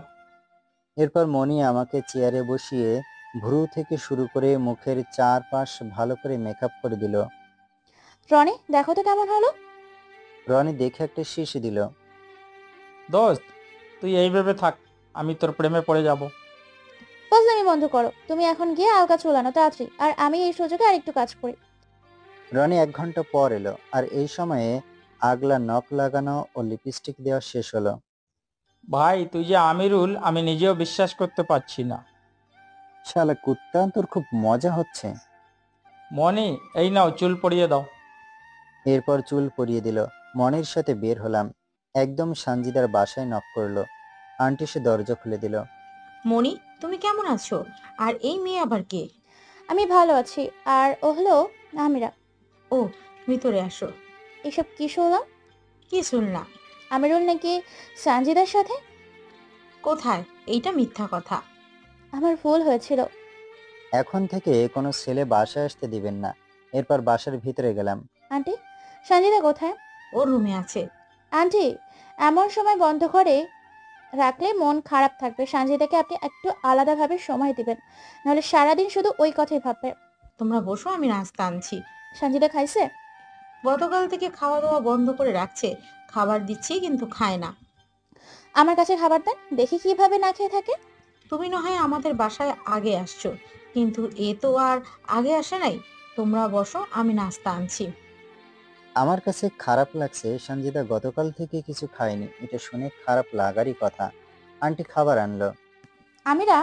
S2: এরপর মনি আমাকে চেয়ারে বসিয়ে ভ্রু থেকে শুরু করে মুখের চারপাশ ভালো করে মেকআপ করে দিল।
S14: রনি দেখো তো কেমন হলো।
S2: রনি দেখে একটা শিশি দিল।
S9: দোস্ত, তুই এইভাবে থাক, আমি তোর প্রেমে পড়ে যাব।
S14: ফাজলামি বন্ধ করো, তুমি এখন গিয়ে আলগা চুলানো তাড়াতাড়ি, আর আমি এই সুযোগে আরেকটু কাজ করি।
S2: রনি 1 ঘন্টা পর এলো, আর এই সময়ে আগলা নখ লাগানো ও লিপস্টিক দেওয়া শেষ হলো।
S9: ভাই, তুই যে আমিরুল, আমি নিজেও বিশ্বাস করতে পারছি না।
S2: শালা কুত্তা, তোর খুব মজা হচ্ছে।
S9: মনি, এই নাও, চুল পরিয়ে দাও।
S2: এরপর চুল পরিয়ে দিল। মনির সাথে বের হলাম। একদম সানজিদার বাসায় নক করলো। আন্টি সে দরজা খুলে দিল।
S4: মনি, তুমি কেমন আছো? আর এই মেয়ে আবার কে?
S14: আমি ভালো আছি, আর ও হলো আমিরা।
S4: ও, ভিতরে আসো।
S14: এসব কি শুনলাম?
S4: কি শুনলা?
S14: আমিরুল নাকি সানজিদার সাথে?
S4: কোথায়? এইটা মিথ্যা কথা।
S14: আমার ভুল হয়েছিল।
S2: এখন থেকে কোনো ছেলে বাসায় আসতে দিবেন না। এরপর বাসার ভিতরে গেলাম।
S14: আন্টি, সঞ্জিতা কোথায়?
S4: ওর রুমে আছে।
S14: আন্টি, এমন সময় বন্ধ করে রাখলে মন খারাপ থাকবে। সঞ্জিতাকে আপনি একটু আলাদাভাবে সময় দিবেন, নাহলে সারাদিন শুধু ওই কথাই ভাববে।
S4: তোমরা বসো, আমি নাস্তা আনছি।
S14: সঞ্জিতা খাইছে?
S4: গতকাল থেকে খাওয়া দাওয়া বন্ধ করে রাখছে। খাবার দিচ্ছি কিন্তু খায় না।
S14: আমার কাছে খাবার দেন, দেখি কিভাবে না খেয়ে থাকে।
S4: তুমি না হয় আমাদের বাসায় আগে আসছো, কিন্তু এ তো আর আগে আসে নাই। তোমরা বসো, আমি নাস্তা আনছি।
S2: আমার কাছে খারাপ লাগছে সঞ্জিদা গতকাল থেকে কিছু খায়নি। এটা শুনে খারাপ লাগারই কথা। আন্টি খাবার আনলো।
S14: আমিরা,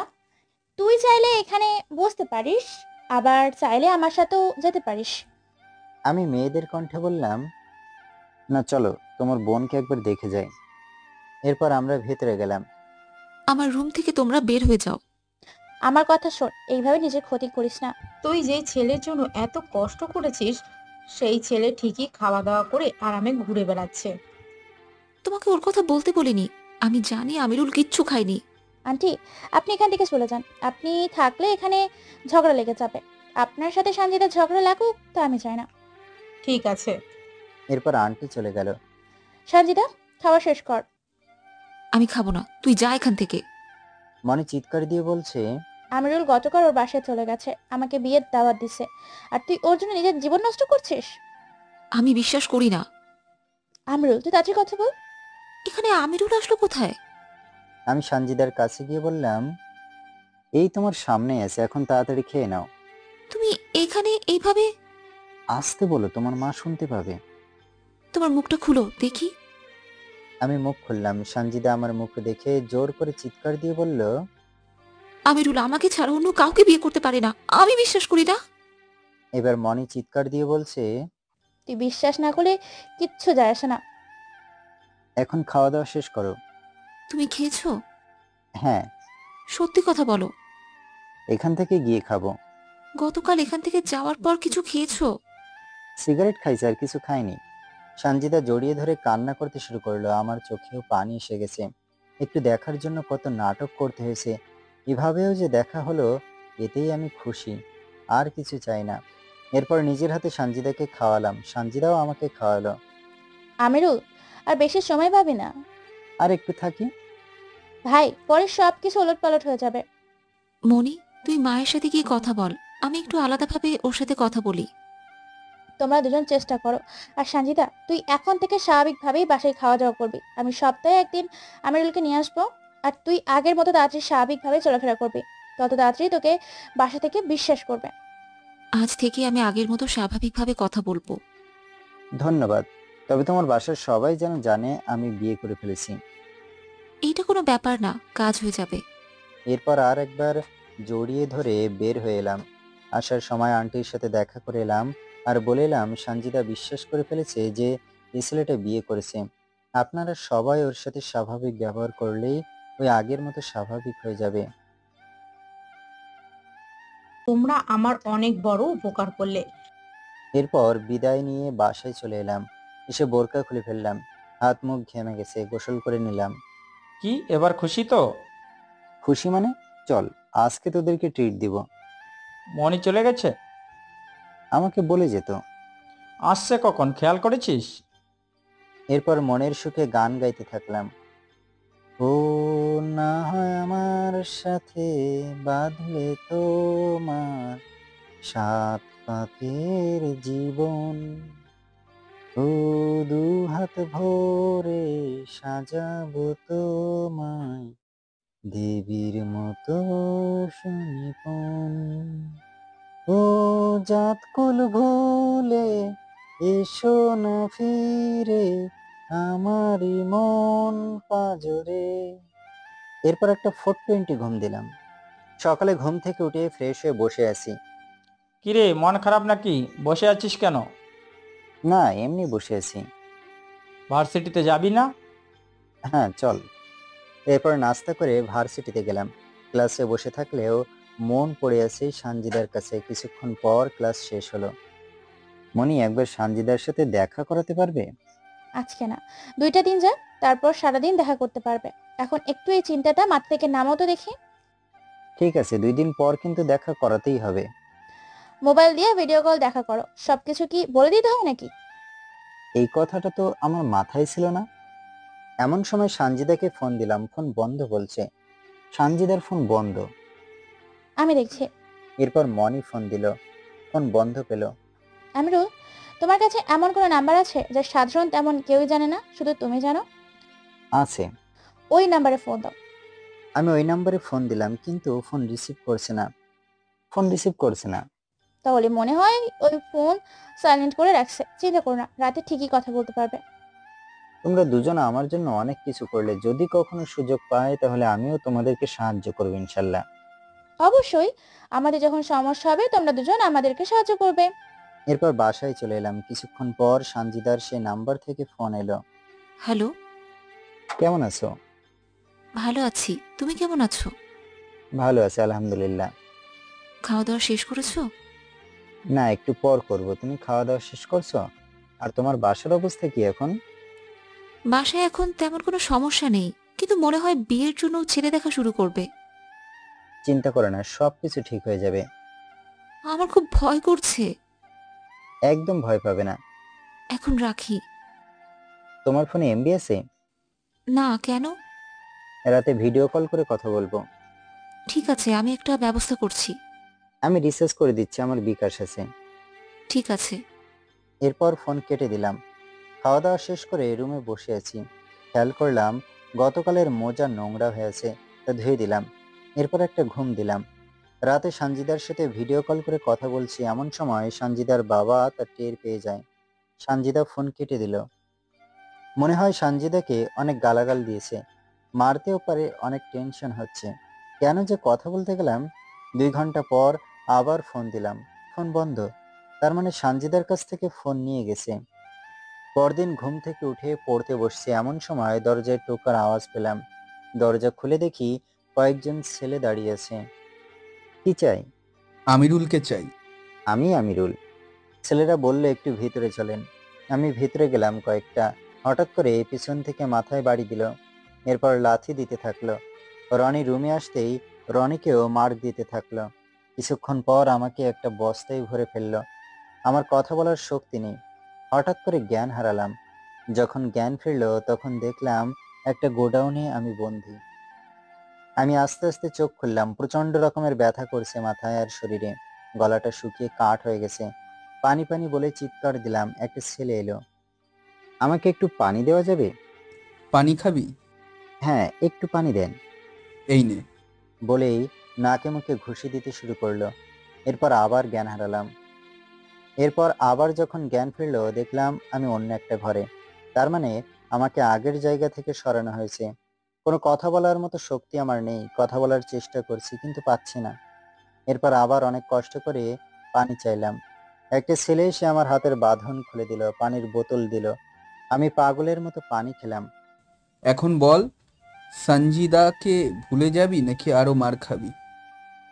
S14: তুই চাইলে এখানে বসতে পারিস, আবার চাইলে আমার সাথেও যেতে পারিস।
S2: আমি মেয়েদের কণ্ঠে বললাম, না চলো, তোমার বোনকে একবার দেখে যাই। এরপর আমরা ভেতরে গেলাম।
S3: আমার রুম থেকে তোমরা বের হয়ে যাও।
S14: আমার কথা শোন, এইভাবে নিজের ক্ষতি করিস না।
S4: তুই যে ছেলের জন্য এত কষ্ট করেছিস, সেই ছেলে ঠিকই খাওয়া দাওয়া করে আরামে ঘুরে বেড়াচ্ছে।
S3: তোমাকে ওর কথা বলতে বলিনি। আমি জানি আমিরুল কিচ্ছু খায়নি।
S14: আন্টি, আপনি এখান থেকে চলে যান। আপনি থাকলে এখানে ঝগড়া লেগে যাবে। আপনার সাথে সঞ্জিতার ঝগড়া লাগুক তা আমি চাই না।
S4: ঠিক আছে।
S2: এরপর আন্টি চলে গেল।
S14: সঞ্জিতা, খাওয়া শেষ কর।
S3: আমি খাবো না, তুই যা এখান থেকে।
S2: মনে চিৎকার দিয়ে বলছে,
S14: আমিরুল গতকাল ওর বাসায় চলে গেছে, আমাকে বিয়ের দাওয়াত দিছে, আর তুই ওর জন্য নিজের জীবন নষ্ট করছিস।
S3: আমি বিশ্বাস করি না।
S14: আমিরুল, তুই তাড়াতাড়ি কথা বল।
S3: এখানে আমিরুল আসলো কোথায়?
S2: আমি সঞ্জিদার কাছে গিয়ে বললাম, এই তোমার সামনে আছে, এখন তাড়াতাড়ি খেয়ে নাও।
S3: তুমি এখানে এইভাবে?
S2: আসতে বলো, তোমার মা শুনতে পাবে।
S3: তোমার মুখটা খুলো দেখি।
S2: আমি মুখ খুললাম। সঞ্জিদা আমার মুখ দেখে জোর করে চিৎকার দিয়ে বলল,
S3: আমিরুল আমাকে ছাড়া অন্য কাউকে বিয়ে করতে পারে না, আমি বিশ্বাস করি না।
S2: এবার মনি চিৎকার দিয়ে বলছে,
S14: তুই বিশ্বাস না করলে কিচ্ছু যায় আসে না।
S2: এখন খাওয়া দাওয়া শেষ করো।
S3: তুমি খেয়েছো?
S2: হ্যাঁ।
S3: সত্যি কথা বলো।
S2: এখান থেকে গিয়ে খাবো।
S3: গতকাল এখান থেকে যাওয়ার পর কিছু খেয়েছো?
S2: সিগারেট খাইছে, আর কিছু খাইনি। সঞ্জিদা জড়িয়ে ধরে কান্না করতে শুরু করলো। আমার চোখেও পানি এসে গেছে। একটু দেখার জন্য কত নাটক করতে হয়েছে। এভাবেও যে দেখা হলো, এতেই আমি খুশি, আর কিছু চাই না। এরপর নিজের হাতে সঞ্জিদাকে খাওয়ালাম। সঞ্জিদাও আমাকে খাওয়ালো।
S14: আমিরুল, আর বেশি সময় পাবি না।
S2: আর একটু থাকি।
S14: ভাই, পরে সব কিছু ওলটপালট হয়ে যাবে।
S3: মনি, তুই মায়ের সাথে গিয়ে কথা বল, আমি একটু আলাদাভাবে ওর সাথে কথা বলি।
S14: তোমরা দুজন চেষ্টা করো। আর সঞ্জিতা, তুই এখন থেকে স্বাভাবিকভাবেই বাসায় খাওয়া দাওয়া করবি। আমি সপ্তাহে একদিন আমিরুলকে নিয়ে আসবো, আর তুই আগের মতো তাড়াতাড়ি স্বাভাবিকভাবে চলাফেরা করবি। তত তাড়াতাড়ি তোকে বাসা থেকে বিশ্বাস করবে।
S3: আজ থেকে আমি আগের মতো স্বাভাবিকভাবে কথা বলবো।
S2: ধন্যবাদ। তবে তোমার বাসার সবাই যেন জানে আমি বিয়ে করে ফেলেছি।
S3: এইটা কোনো ব্যাপার না, কাজ হয়ে যাবে।
S2: এরপর আর একবার জড়িয়ে ধরে বের হয়ে এলাম। আসার সময় আন্টির সাথে দেখা করে এলাম, আর বলে এলাম সঞ্জিদা বিশ্বাস করে ফেলেছে যে এই ছেলেটা বিয়ে করেছে। আপনারা সবাই ওর সাথে স্বাভাবিক ব্যবহার করলেই ওই আগের মতো স্বাভাবিক হয়ে যাবে।
S4: তোমরা আমার অনেক বড় উপকার করলে।
S2: এরপর বিদায় নিয়ে বাসায় চলে এলাম। এসে বোরকা খুলে ফেললাম। হাত মুখ ঘেমে গেছে, গোসল করে নিলাম।
S9: কি এবার খুশি তো?
S2: খুশি মানে? চল, আজকে তোদেরকে ট্রিট দিব।
S9: মনি চলে গেছে?
S2: আমাকে বলে যেত।
S9: আসছে কখন খেয়াল করেছিস?
S2: এরপর মনের সুখে গান গাইতে থাকলাম। ও না হয় আমার সাথে বাঁধলে তোমার সাত পাকের জীবন, ও দু হাত ভরে সাজাবো তোমায় দেবীর মতো সুনিপুণ। ও জাতকুল ভুলে এসো না ফিরে আমারই মন পাজরে। এরপর একটা 420 ঘুম দিলাম। সকালে ঘুম থেকে উঠে ফ্রেশ হয়ে বসে আছি।
S9: কিরে, মন খারাপ নাকি? বসে আছিস কেন?
S2: না, এমনি বসে আছি।
S9: ভার্সিটিতে যাবি না?
S2: হ্যাঁ চল। এরপর নাস্তা করে ভার্সিটিতে গেলাম। ক্লাসে বসে থাকলেও মন পড়ে আছে সানজিদার কাছে। কিছুক্ষণ পর ক্লাস শেষ হলো। মনি, একবার সানজিদার সাথে দেখা করাতে পারবে?
S14: আজকে না, 2টা দিন যাক, তারপর সারাদিন দেখা করতে পারবে। এখন একটু এই চিন্তাটা মাথা থেকে নামাও তো দেখি।
S2: ঠিক আছে, 2 দিন পর কিন্তু দেখা করাতেই হবে।
S14: মোবাইল দিয়ে ভিডিও কল দেখা করো। সবকিছু কি বলে দিতে হয় নাকি?
S2: এই কথাটা তো আমার মাথায় ছিল না। এমন সময় সানজিদাকে ফোন দিলাম, ফোন বন্ধ বলছে। সানজিদার ফোন বন্ধ।
S14: আমি দেখছি।
S2: এরপর মনি ফোন দিল, ফোন বন্ধ পেল।
S14: আমিরুল, তোমার কাছে এমন কোনো নাম্বার আছে যা সাধারণ তেমন কেউই জানে না, শুধু তুমি জানো?
S2: আছে।
S14: ওই নাম্বারে ফোন দাও।
S2: আমি ওই নাম্বারে ফোন দিলাম, কিন্তু ফোন রিসিভ করছে না।
S14: তাহলে মনে হয় ওই ফোন সাইলেন্ট করে রাখছে। চিন্তা করো না, রাতে ঠিকই কথা বলতে পারবে।
S2: তোমরা দুজন আমার জন্য অনেক কিছু করলে, যদি কখনো সুযোগ পাই তাহলে আমিও তোমাদেরকে সাহায্য করব ইনশাল্লাহ।
S14: অবশ্যই, আমাদের যখন সমস্যা হবে তোমরা দুজন আমাদেরকে সাহায্য করবে।
S2: এরপর বাসায় চলে এলাম। কিছুক্ষণ পর সানজিদার সে নাম্বার থেকে ফোন এলো।
S3: হ্যালো।
S2: কেমন আছো?
S3: ভালো আছি, তুমি কেমন আছো?
S2: ভালো আছি আলহামদুলিল্লাহ।
S3: খাওয়া দাওয়া শেষ করেছো?
S2: না, একটু পর করব। তুমি খাওয়া দাওয়া শেষ করছো? আর তোমার বাসার অবস্থা কি এখন?
S3: বাসায় এখন তেমন কোনো সমস্যা নেই, কিন্তু মনে হয় বিয়ের জন্য ছেলে দেখা শুরু করবে।
S2: চিন্তা করো না, সবকিছু ঠিক হয়ে যাবে।
S3: আমার খুব ভয় করছে।
S2: একদম ভয় পাবে না।
S3: এখন রাখি।
S2: তোমার ফোনে এমবি আছে?
S3: না, কেন?
S2: রাতে ভিডিও কল করে কথা বলবো।
S3: ঠিক আছে, আমি একটা ব্যবস্থা করছি।
S2: আমি রিসার্চ করে দিচ্ছি, আমার বিকাশ আছে।
S3: ঠিক আছে।
S2: এরপর ফোন কেটে দিলাম। খাওয়া দাওয়া শেষ করে রুমে বসে আছি। খেয়াল করলাম গতকালের মোজা নোংরা হয়েছে, তা ধুয়ে দিলাম। এরপর একটা ঘুম দিলাম। রাতে সানজিদার সাথে ভিডিও কল করে কথা বলছি, এমন সময় সানজিদার বাবা তার টের পেয়ে যায়। সানজিদা ফোন কেটে দিল। মনে হয় সানজিদাকে অনেক গালাগাল দিয়েছে, মারতেও পারে। অনেক টেনশন হচ্ছে, কেন যে কথা বলতে গেলাম। 2 ঘন্টা পর আবার ফোন দিলাম, ফোন বন্ধ। তার মানে সানজিদার কাছ থেকে ফোন নিয়ে গেছে। পরদিন ঘুম থেকে উঠে পড়তে বসছে, এমন সময় দরজায় টোকার আওয়াজ পেলাম। দরজা খুলে দেখি কয়েকজন ছেলে দাঁড়িয়ে আছে। কি চাই?
S15: আমিরুলকে চাই।
S2: আমি আমিরুল। ছেলেরা বললে একটু ভিতরে চলেন। আমি ভিতরে গেলাম। কয়েকটা হঠাৎ করে পিছন থেকে মাথায় বাড়ি দিল, এরপর লাথি দিতে থাকলো। রনি রুমে আসতেই রনিকেও মার দিতে থাকলো। কিছুক্ষণ পর আমাকে একটা বস্তায় ভরে ফেললো। আমার কথা বলার শক্তি নেই, হঠাৎ করে জ্ঞান হারালাম। যখন জ্ঞান ফিরলো তখন দেখলাম একটা গোডাউনে আমি বন্দী। আমি আস্তে আস্তে চোখ খুললাম। প্রচন্ড রকমের ব্যথা করছে মাথায় আর শরীরে। গলাটা শুকিয়ে কাঠ হয়ে গেছে। পানি পানি বলে চিৎকার দিলাম। একটা ছেলে এলো। আমাকে একটু পানি দেওয়া যাবে?
S15: পানি খাবি?
S2: হ্যাঁ, একটু পানি দেন।
S15: এই নে।
S2: বলেই নাকে মুখে ঘুষি দিতে শুরু করলো। এরপর আবার জ্ঞান হারালাম। এরপর আবার যখন জ্ঞান ফিরলো দেখলাম আমি অন্য একটা ঘরে। তার মানে আমাকে আগের জায়গা থেকে সরানো হয়েছে। কোনো কথা বলার মতো শক্তি আমার নেই। কথা বলার চেষ্টা করছি কিন্তু পাচ্ছি না। এরপর আবার অনেক কষ্ট করে পানি চাইলাম। একটা ছেলে এসে আমার হাতের বাঁধন খুলে দিল, পানির বোতল দিল। আমি পাগলের মতো পানি খেলাম।
S15: এখন বল, সঞ্জিদাকে ভুলে যাবি নাকি আরো মার খাবি?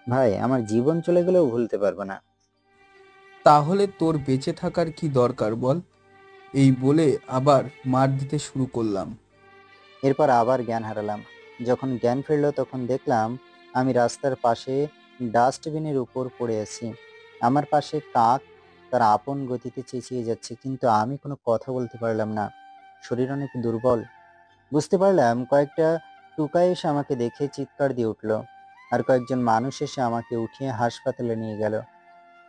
S2: ভাই, আমার জীবন চলে গেলেও ভুলতে পারবো না।
S15: তাহলে তোর বেঁচে থাকার কি দরকার বল? এই বলে আবার মার দিতে শুরু করলাম।
S2: এরপর আবার জ্ঞান হারালাম। যখন জ্ঞান ফিরলো তখন দেখলাম আমি রাস্তার পাশে ডাস্টবিনের উপর পড়ে আছি। আমার পাশে কাক তার আপন গতিতে চেঁচিয়ে যাচ্ছে, কিন্তু আমি কোনো কথা বলতে পারলাম না। শরীর অনেক দুর্বল। বুঝতে পারলাম কয়েকটা টুকাই এসে আমাকে দেখে চিৎকার দিয়ে উঠল, আর কয়েকজন মানুষ এসে আমাকে উঠিয়ে হাসপাতালে নিয়ে গেল।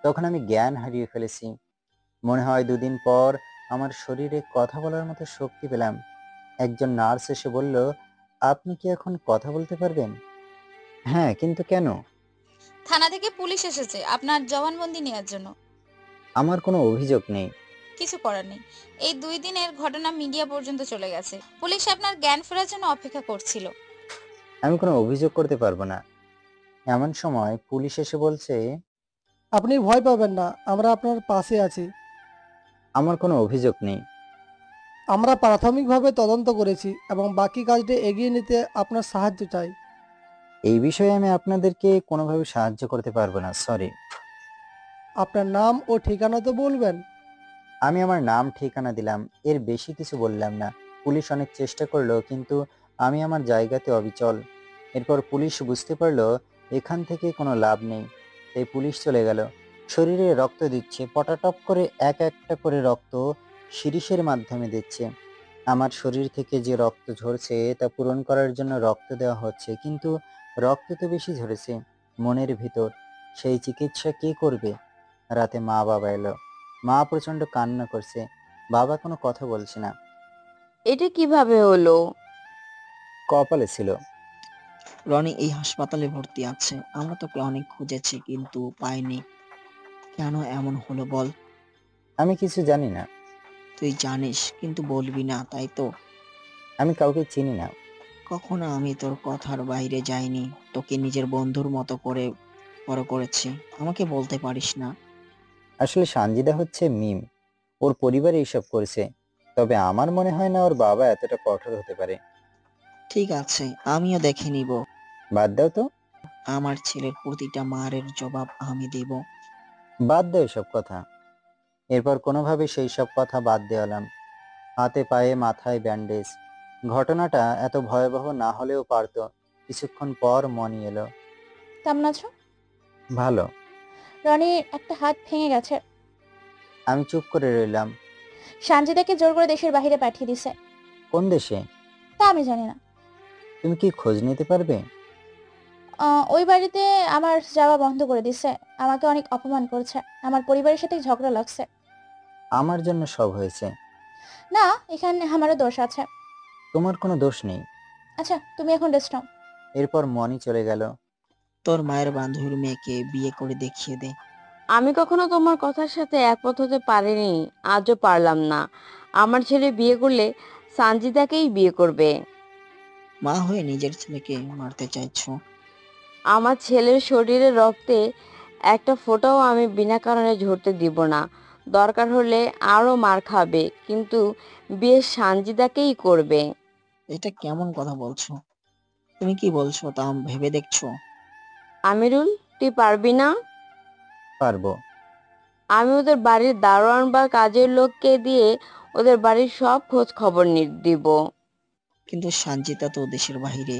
S2: তখন আমি জ্ঞান হারিয়ে ফেলেছি। মনে হয় 2 দিন পর আমার শরীরে কথা বলার মতো শক্তি পেলাম। একজন নার্স এসে বলল, আপনি কি এখন কথা বলতে পারবেন? হ্যাঁ, কিন্তু কেন?
S8: থানা থেকে পুলিশ এসেছে আপনার জবানবন্দি নেওয়ার জন্য।
S2: আমার কোনো অভিযোগ নেই।
S8: কিছু করার নেই, এই 2 দিনের ঘটনা মিডিয়া পর্যন্ত চলে গেছে। পুলিশ আপনার জ্ঞান ফেরার জন্য অপেক্ষা করছিল।
S2: আমি কোনো অভিযোগ করতে পারবো না। এমন সময় পুলিশ এসে বলছে,
S16: আপনি ভয় পাবেন না, আমরা আপনার পাশে আছি।
S2: আমার কোনো অভিযোগ নেই।
S16: আমরা প্রাথমিকভাবে তদন্ত করেছি এবং বাকি কাজটা এগিয়ে নিতে আপনার সাহায্য চাই।
S2: এই বিষয়ে আমি আপনাদেরকে কোনোভাবে সাহায্য করতে পারবো না, সরি।
S16: আপনার নাম ও ঠিকানা তো বলবেন।
S2: আমি আমার নাম ঠিকানা দিলাম, এর বেশি কিছু বললাম না। পুলিশ অনেক চেষ্টা করলো, কিন্তু আমি আমার জায়গাতে অবিচল। এরপর পুলিশ বুঝতে পারলো এখান থেকে কোনো লাভ নেই, তাই পুলিশ চলে গেল। শরীরে রক্ত দিচ্ছে, পটাটপ করে এক একটা করে রক্ত শিরিষের মাধ্যমে দিচ্ছে। আমার শরীর থেকে যে রক্ত ঝরছে তা পূরণ করার জন্য রক্ত দেওয়া হচ্ছে, কিন্তু রক্ত তো বেশি ঝরেছে মনের ভিতর। সেই চিকিৎসা কে করবে? রাতে মা বাবা এলো। মা প্রচন্ড কান্না করছে, বাবা কোনো কথা বলছে না।
S12: এটা কিভাবে হলো?
S2: কপালে ছিল।
S10: রনি এই হাসপাতালে ভর্তি আছে। আমরা তোকে অনেক খুঁজেছি কিন্তু পাইনি। কেন এমন হলো বল?
S2: আমি কিছু জানি না।
S10: তুই জানিস কিন্তু বলবি না, তাই তো?
S2: আমি কাউকে চিনি না।
S10: কখনো আমি তোর কথার বাইরে যাইনি। তোকে নিজের বন্ধুর মতো করে বড় করেছি। আমাকে বলতে পারিস না?
S2: আসলে সানজিদা হচ্ছে মিম, ওর পরিবার এইসব করেছে। তবে আমার মনে হয় না ওর বাবা এতটা কঠোর হতে পারে।
S10: ঠিক আছে, আমিও দেখে নিব।
S2: বাদ দাও তো।
S10: আমার ছেলের প্রতিটা মারের জবাব আমি দেব।
S2: বাদ দাও এসব কথা। এরপর কোনোভাবে সেই সব কথা বাদ দেওয়ালাম। হাতে পায়ে মাথায় ব্যান্ডেজ। ঘটনাটা এত ভয়াবহ না হলেও পারতো। কিছুক্ষণ পর মনি এলো।
S14: কেমন আছো?
S2: ভালো।
S14: রনির একটা হাত ভেঙে গেছে।
S2: আমি চুপ করে রইলাম।
S14: সানজিদাকে জোর করে দেশের বাইরে পাঠিয়ে দিছে।
S2: কোন দেশে?
S14: তা আমি জানি না।
S2: তুমি কি খোঁজ নিতে পারবে?
S14: ওই বাড়িতে আমার যাওয়া বন্ধ করে দিছে। আমাকে অনেক অপমান করছে। আমার পরিবারের সাথে ঝগড়া লাগছে।
S2: আমার জন্য সব হয়েছে।
S14: না, এখানে আমারও দোষ আছে।
S2: তোমার কোনো দোষ নেই।
S14: আচ্ছা, তুমি এখন রেস্ট নাও।
S2: এরপর মনি চলে গেল।
S10: তোর মায়ের বান্ধবীর মেয়েকে বিয়ে করে দেখিয়ে দে।
S12: আমি কখনো তোমার কথার সাথে একমত হতে পারিনি, আজও পারলাম না। আমার ছেলে বিয়ে করলে সানজিদাকেই বিয়ে করবে।
S10: মা হয়ে নিজের ছেলেকে মারতে চাইছো?
S12: আমার ছেলের শরীরে রক্তে একটা ফোঁটাও আমি বিনা কারণে ঝরতে দিব না। দরকার হলে আরও মার খাবে, কিন্তু বিয়ে সানজিদাকেই করবে।
S10: এটা কেমন কথা বলছো? তুমি কি বলছো তা ভেবে দেখছো?
S12: আমিরুল, তুই পারবি না?
S2: পারবো।
S12: আমি ওদের বাড়ির দারোয়ান বা কাজের লোককে দিয়ে ওদের বাড়ির সব খোঁজ খবর দিব।
S10: কিন্তু সানজিদা তো দেশের বাইরে।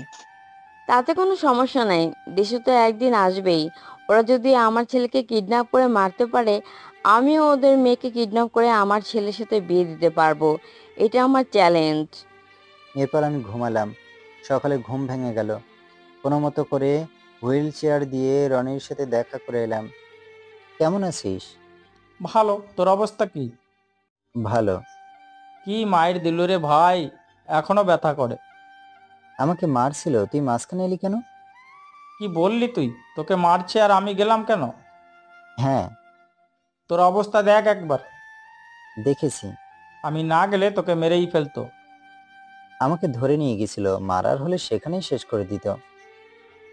S12: তাতে কোনো সমস্যা নাই, দেশে তো একদিন আসবেই। ওরা যদি আমার ছেলেকে কিডন্যাপ করে মারতে পারে, আমিও ওদের মেয়েকে কিডন্যাপ করে আমার ছেলের সাথে বিয়ে দিতে পারবো। এটা আমার চ্যালেঞ্জ।
S2: এরপর আমি ঘুমালাম। সকালে ঘুম ভেঙে গেল। কোনো মতো করে হুইল চেয়ার দিয়ে রনির সাথে দেখা করে এলাম। কেমন আছিস?
S9: ভালো, তোর অবস্থা কি?
S2: ভালো।
S9: কি মায়ের দিল রে ভাই, এখনো ব্যথা করে।
S2: আমাকে মারছিল, তুই মাঝখানে এলি কেন?
S9: কি বললি তুই? তোকে মারছে আর আমি গেলাম কেন?
S2: হ্যাঁ।
S9: তোর অবস্থা দেখ একবার।
S2: দেখেছি।
S9: আমি না গেলে তোকে মেরেই ফেলতো।
S2: আমাকে ধরে নিয়ে গেছিল, মারার হলে সেখানেই শেষ করে দিত।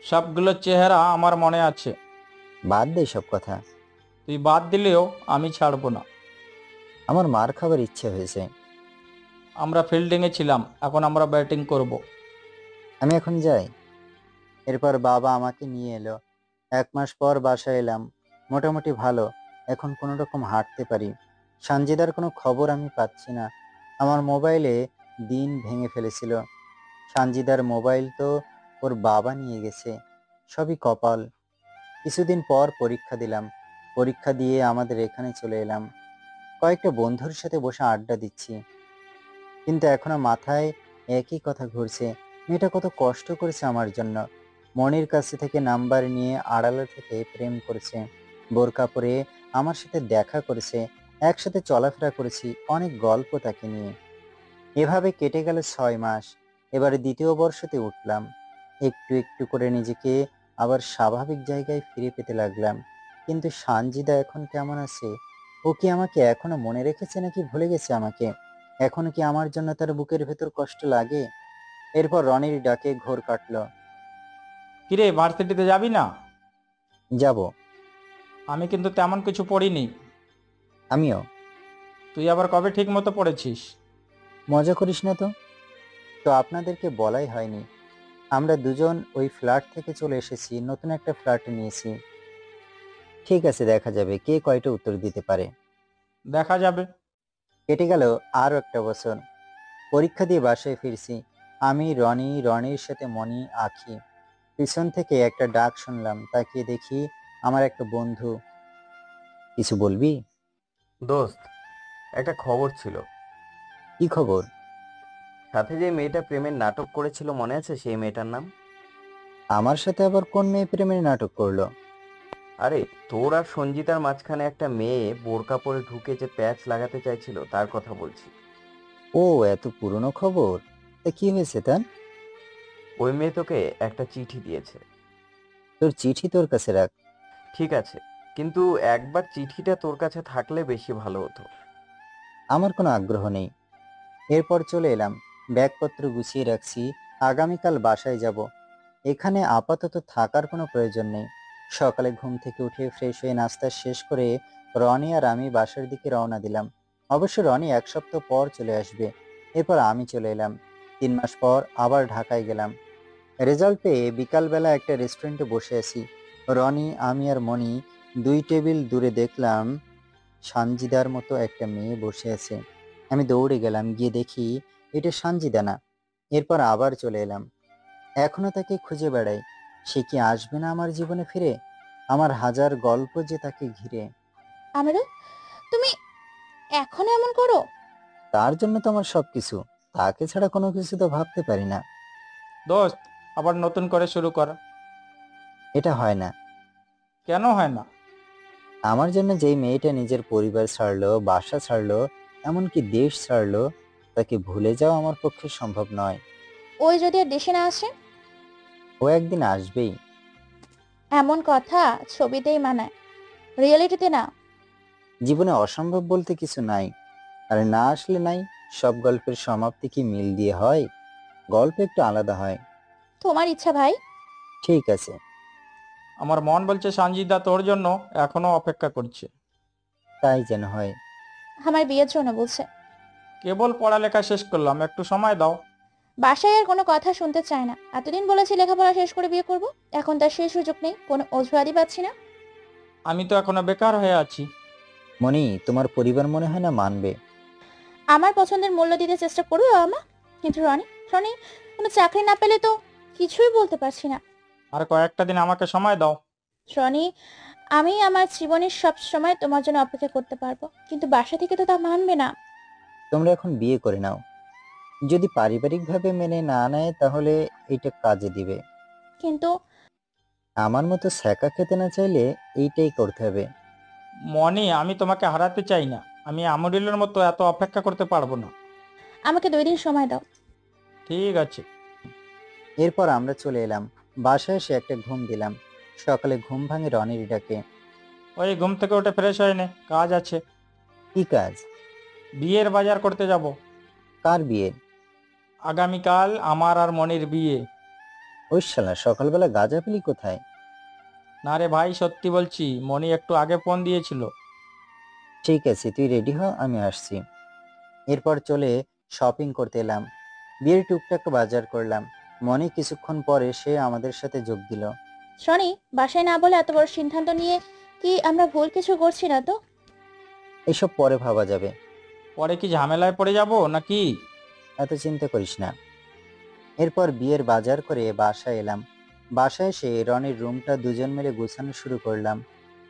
S9: সবগুলো চেহারা আমার মনে আছে।
S2: বাদ দে সব কথা।
S9: তুই বাদ দিলেও আমি ছাড়বো না।
S2: আমার মার খাবার ইচ্ছে হয়েছে।
S9: আমরা ফিল্ডিংয়ে ছিলাম, এখন আমরা ব্যাটিং করব।
S2: আমি এখন যাই। এরপর বাবা আমাকে নিয়ে এলো। 1 মাস পর বাসায় এলাম। মোটামুটি ভালো, এখন কোনো রকম হাঁটতে পারি। সানজিদার কোনো খবর আমি পাচ্ছি না। আমার মোবাইলে দিন ভেঙে ফেলেছিল। সানজিদার মোবাইল তো ওর বাবা নিয়ে গেছে। সবই কপাল। কিছুদিন পর পরীক্ষা দিলাম। পরীক্ষা দিয়ে আমাদের এখানে চলে এলাম। কয়েকটা বন্ধুর সাথে বসে আড্ডা দিচ্ছি, কিন্তু এখনো মাথায় একই কথা ঘুরছে। মেয়েটা কত কষ্ট করেছে আমার জন্য। মনির কাছে থেকে নাম্বার নিয়ে আড়ালে থেকে প্রেম করেছে, বোরকা পরে আমার সাথে দেখা করেছে, একসাথে চলাফেরা করেছি, অনেক গল্প তাকে নিয়ে। এভাবে কেটে গেল 6 মাস। এবারে দ্বিতীয় বর্ষতে উঠলাম। একটু একটু করে নিজেকে আবার স্বাভাবিক জায়গায় ফিরে পেতে লাগলাম। কিন্তু সানজিদা এখন কেমন আছে? ও কি আমাকে এখনো মনে রেখেছে নাকি ভুলে গেছে আমাকে? এখনো কি আমার জন্য তার বুকের ভেতর কষ্ট লাগে? এরপর রনির ডাকে ঘোর কাটলো।
S9: কিরে, ভার্সিটিতে যাবি না?
S2: যাব।
S9: আমি কিন্তু তেমন কিছু পড়িনি।
S2: আমিও।
S9: তুই আবার কবে ঠিক মতো পড়েছিস?
S2: মজা করিস না তো। তো আপনাদেরকে বলাই হয়নি, আমরা দুজন ওই ফ্ল্যাট থেকে চলে এসেছি, নতুন একটা ফ্ল্যাট নিয়েছি। ঠিক আছে, দেখা যাবে কে কয়টা উত্তর দিতে পারে।
S9: দেখা যাবে।
S2: কেটে গেল আরো একটা বছর। পরীক্ষা দিয়ে বাসায় ফিরছি। আমি, রনি, রনির সাথে মনি, আঁখি। পিছন থেকে একটা ডাক শুনলাম, তাকিয়ে দেখি আমার একটা বন্ধু। কিছু বলবি?
S17: দোস্ত, একটা খবর ছিল।
S2: কি খবর?
S17: সাথে যে মেয়েটা প্রেমের নাটক করেছিল মনে আছে সেই মেয়েটার নাম?
S2: আমার সাথে আবার কোন মেয়ে প্রেমের নাটক করলো?
S17: আরে, তোর আর সঞ্জিতার মাঝখানে একটা মেয়ে বোরকা পরে ঢুকে যে প্যাচ লাগাতে চাইছিল তার কথা বলছি।
S2: ও, এত পুরনো খবর? তা কি হয়েছে তার?
S17: ওই মেয়ে তোকে একটা চিঠি দিয়েছে।
S2: তোর চিঠি তোর কাছে রাখ।
S17: ঠিক আছে, কিন্তু একবার চিঠিটা তোর কাছে থাকলে বেশি ভালো হতো।
S2: আমার কোনো আগ্রহ নেই। এরপর চলে এলাম, ব্যাগপত্র গুছিয়ে রাখছি, আগামীকাল বাসায় যাব। এখানে আপাতত থাকার কোনো প্রয়োজন নেই। সকালে ঘুম থেকে উঠে ফ্রেশ হয়ে নাস্তা শেষ করে রনি আর আমি বাসার দিকে রওনা দিলাম। অবশ্য রনি 1 সপ্তাহ পর চলে আসবে। এরপর আমি চলে এলাম। 3 মাস পর আবার ঢাকায় গেলাম। রেজাল্ট পেয়ে বিকালবেলা একটা রেস্টুরেন্টে বসে আছি। রনি, আমি আর মনি 2 টেবিল দূরে দেখলাম সানজিদার মতো একটা মেয়ে বসে আছে। আমি দৌড়ে গেলাম, গিয়ে দেখি এটা সানজিদা না। এরপর আবার চলে এলাম। এখনো তাকে খুঁজে বেড়াই। সে কি আসবে না আমার জীবনে ফিরে? আমার হাজার গল্প যে তাকে ঘিরে।
S14: আমিরুল, তুমি এখনো এমন করো?
S2: তার জন্য তো আমার সবকিছু। তাকে ছাড়া কোনো কিছু তো ভাবতে পারি না।
S9: দোস্ত, আবার নতুন করে শুরু কর।
S2: এটা হয় না।
S9: কেন হয় না?
S2: আমার জন্য যেই মেয়েটা নিজের পরিবার ছাড়লো, বাসা ছাড়লো, এমনকি দেশ ছাড়লো, তাকে ভুলে যাওয়া আমার পক্ষে সম্ভব নয়।
S14: ওই যদি আর দেশে না আসে?
S2: ও একদিন আসবেই।
S14: এমন কথা ছবিতেই মানায়, রিয়েলিটিতে না।
S2: জীবনে অসম্ভব বলতে কিছু নাই। আর না আসলে নাই। সব গল্পের সমাপ্তি কি মিল দিয়ে হয়? গল্প একটু আলাদা হয়।
S14: তোমার ইচ্ছা ভাই।
S2: ঠিক আছে।
S9: আমার মন বলছে সঞ্জিদা তোর জন্য এখনো অপেক্ষা করছে।
S2: তাই যেন হয়।
S14: আমার বিয়ের জন্য বলছে।
S9: কেবল পড়ালেখা শেষ করলাম, একটু সময় দাও।
S14: বাসায় আর কোনো কথা শুনতে চায় না। এতদিন বলেছি লেখাপড়া শেষ করে বিয়ে করব, এখন তার সেই সুযোগ নেই, কোনো অজুহাতই পাচ্ছি না।
S9: আমি তো এখনো বেকার হয়ে আছি।
S2: মনি, তোমার পরিবার মনে হয় না মানবে।
S14: আমার পছন্দের মূল্য দিতে চেষ্টা করবে বাবা মা, কিন্তু রনি রনি কোনো চাকরি না পেলে তো কিছুই বলতে পারছি না।
S9: আর কয়েকটা দিন আমাকে সময় দাও।
S14: রনি, আমি আমার জীবনের সব সময় তোমার জন্য অপেক্ষা করতে পারবো, কিন্তু বাসা থেকে তো তা মানবে না।
S2: তোমরা এখন বিয়ে করে নাও। যদি পারিবারিকভাবে মেনে না নেয় তাহলে এটা কাজে দিবে।
S14: কিন্তু
S2: আমার মতো ছ্যাঁকা খেতে না চাইলে এইটাই করতে হবে।
S9: মনি, আমি তোমাকে হারাতে চাই না। আমি আমরিলের মতো এত অপেক্ষা করতে পারবো না।
S14: আমাকে 2 দিন সময় দাও।
S9: ঠিক আছে।
S2: এরপর আমরা চলে এলাম। বাসায় এসে একটা ঘুম দিলাম। সকালে ঘুম ভাঙে রনির ডাকে।
S9: ওই ঘুম থেকে উঠে ফ্রেশ হয়ে নে, কাজ আছে।
S2: কি কাজ?
S9: বিয়ের বাজার করতে যাব।
S2: কার বিয়ে?
S9: আগামীকাল আমার আর মনির বিয়ে।
S2: ওই শালা সকালবেলা গাঁজা পেলি কোথায়?
S9: না রে ভাই, সত্যি বলছি, মনি একটু আগে ফোন দিয়েছিল।
S2: ঠিক আছে, তুই রেডি হ, আমি আসছি। এরপর চলে শপিং করতে এলাম। বিয়ের টুকটাক বাজার করলাম। মনি কিছুক্ষণ পরে সে আমাদের সাথে যোগ দিল।
S14: রনি, বাসায় না বলে এত বড় সিদ্ধান্ত নিয়ে কি আমরা ভুল কিছু করছি না তো?
S2: এসব পরে ভাবা যাবে।
S9: পরে কি ঝামেলায় পড়ে যাব নাকি?
S2: এত চিন্তা করিস না। এরপর বিয়ের বাজার করে বাসায় এলাম। বাসায় এসে রনির রুমটা দুজন মিলে গোছানো শুরু করলাম।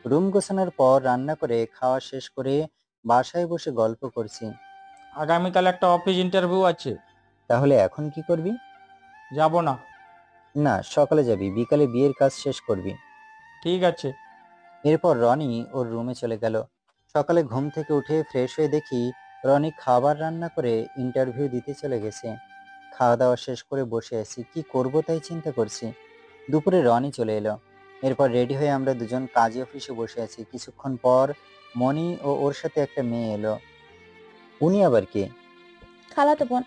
S2: রুম গোছানোর পর রান্না করে খাওয়া শেষ করে বাসায় বসে গল্প করছি।
S9: আগামীকাল একটা অফিস ইন্টারভিউ আছে।
S2: তাহলে এখন কি করবি?
S9: যাব না।
S2: না, সকালে যাবি, বিকালে বিয়ের কাজ শেষ করবি।
S9: ঠিক আছে।
S2: এরপর রনি ওর রুমে চলে গেল। সকালে ঘুম থেকে উঠে ফ্রেশ হয়ে দেখি রনি খাবার রান্না করে ইন্টারভিউ দিতে চলে গেছে। খাওয়া দাওয়া শেষ করে বসে আছি, কি করব তাই চিন্তা করছি। দুপুরে রনি চলে এলো। এরপর রেডি হয়ে আমরা দুজন কাজী অফিসে বসে আছি। কিছুক্ষণ পর মনি ও ওর সাথে একটা মেয়ে এলো। উনি আবার কে?
S14: খালাতো বোন।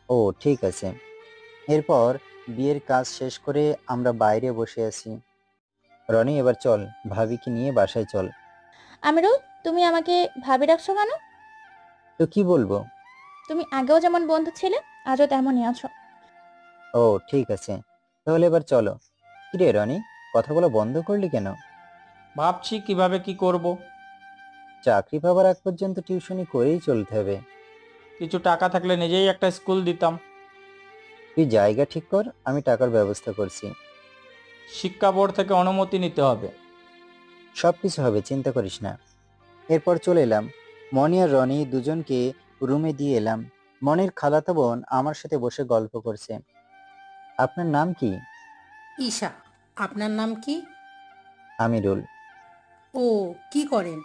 S2: ও ঠিক আছে। এরপর বিয়ের কাজ শেষ করে আমরা বাইরে বসে আছি। রনি এবার চল, ভাবিকে নিয়ে বাসায় চল।
S14: আমিরুল, তুমি আমাকে ভাবি ডাকছো কেন?
S2: তো কি বলবো?
S14: তুমি আগেও যেমন বন্ধু ছিলে, আজও তেমনই আছো।
S2: ও ঠিক আছে, তাহলে এবার চলো। কিরে রনি, কথা বলা বন্ধ করলি কেন?
S9: ভাবছি কিভাবে কি করব।
S2: চাকরি পাবার আগ পর্যন্ত টিউশনি করেই চলতে হবে।
S9: কিছু টাকা থাকলে নিজেই একটা স্কুল দিতাম।
S2: তুই জায়গা ঠিক কর, আমি টাকার ব্যবস্থা করছি।
S9: শিক্ষা বোর্ড থেকে অনুমতি নিতে হবে।
S2: সবকিছু হবে, চিন্তা করিস না। এরপর চলে এলাম। মনি আর রনি দুজনকে রুমে দিয়ে এলাম। মনির খালাতো বোন আমার সাথে বসে গল্প করছে। আপনার নাম কি?
S18: ঈশা। আপনার নাম কি?
S2: আমিরুল।
S18: ও, কি করেন?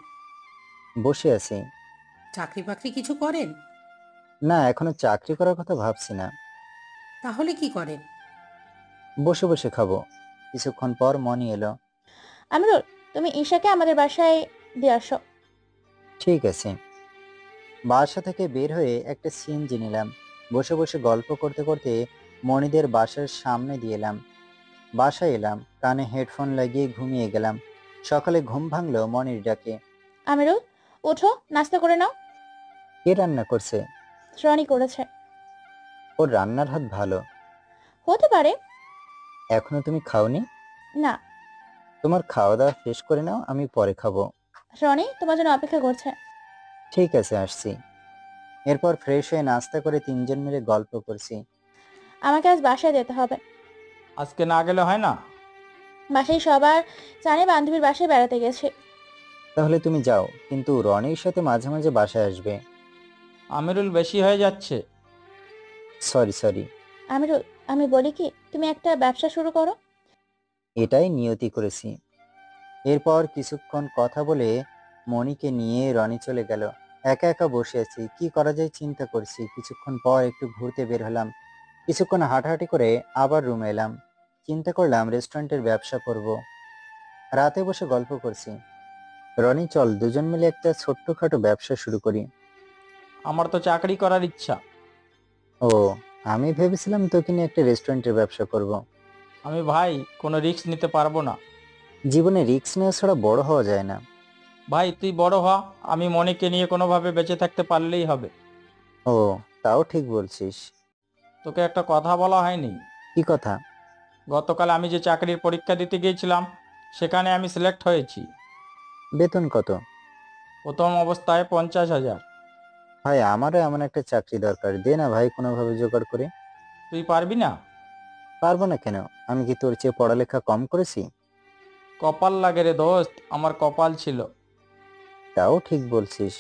S2: বসে আছি।
S18: চাকরি বাকরি কিছু করেন?
S2: না, এখনো চাকরি করার কথা ভাবছি না।
S18: তাহলে কি করেন?
S2: বসে বসে খাবো। কিছুক্ষণ পর মনি এলো।
S14: আমিরুল, তুমি ঈশাকে আমাদের বাসায় দিয়ে আসো।
S2: ঠিক আছে। বাসা থেকে বের হয়ে একটা সিএনজি নিলাম। বসে বসে গল্প করতে করতে মনিদের বাসার সামনে দিয়ে এলাম। বাসায় এলাম, কানে হেডফোন লাগিয়ে ঘুমিয়ে গেলাম। সকালে ঘুম ভাঙলো মনির ডাকে।
S14: আমিরুল, ওঠো, নাস্তা করে নাও।
S2: কে রান্না করছে?
S14: রনি করেছে।
S2: ওর রান্নার হাত ভালো।
S14: হতে পারে।
S2: এখনো তুমি খাওনি?
S14: না।
S2: তোমার খাওয়া দাওয়া শেষ করে নাও, আমি পরে খাবো।
S14: রনি তোমার জন্য অপেক্ষা করছে।
S2: ঠিক আছে, আসছি। এরপর ফ্রেশ হয়ে নাস্তা করে তিনজন মিলে গল্প করছি।
S14: আমাকে আজ বাসায় যেতে হবে।
S9: আজকে না গেলে হয় না?
S14: বাসায় সবার জানে বান্ধবীর বাসায় বেড়াতে গেছে।
S2: তাহলে তুমি যাও, কিন্তু রনির সাথে মাঝে মাঝে বাসায় আসবে।
S9: আমিরুল, বেশি হয়ে যাচ্ছে।
S2: সরি।
S14: আমিরুল, আমি বলি কি, তুমি একটা ব্যবসা শুরু করো।
S2: এটাই নিয়তি করেছি। এরপর কিছুক্ষণ কথা বলে মনিকে নিয়ে রনি চলে গেল। একা একা বসে আছি, কি করা যায় চিন্তা করছি। কিছুক্ষণ পর একটু ঘুরতে বের হলাম। কিছুক্ষণ হাঁটাহাঁটি করে আবার রুমে এলাম। চিন্তা করলাম রেস্টুরেন্টের ব্যবসা করব। রাতে বসে গল্প করছি। রনি, চল দুজন মিলে একটা ছোট্টখাটো ব্যবসা শুরু করি।
S9: আমার তো চাকরি করার ইচ্ছা।
S2: ও, আমি ভেবেছিলাম তোকে নিয়ে একটা রেস্টুরেন্টের ব্যবসা করব।
S9: আমি ভাই কোনো রিস্ক নিতে পারবো না।
S2: জীবনে রিস্ক নেওয়া ছাড়া বড় হওয়া যায় না।
S9: ভাই তুই বড় হ, আমি মনিকে নিয়ে কোনোভাবে বেঁচে থাকতে পারলেই হবে।
S2: ও, তাও ঠিক বলছিস।
S9: তোকে একটা কথা বলা হয়নি।
S2: কি কথা?
S9: গতকাল আমি যে চাকরির পরীক্ষা দিতে গিয়েছিলাম, সেখানে আমি সিলেক্ট হয়েছি।
S2: বেতন কত?
S9: প্রথম অবস্থায় 50,000।
S2: ভাই, আমারও এমন একটা চাকরি দরকার, দে না ভাই কোনোভাবে জোগাড় করে।
S9: তুই পারবি না?
S2: পারবো না কেন? আমি কি তোর চেয়ে পড়ালেখা কম করেছি?
S9: কপাল লাগে রে দোস্ত, আমার কপাল ছিল।
S2: তাও ঠিক বলছিস।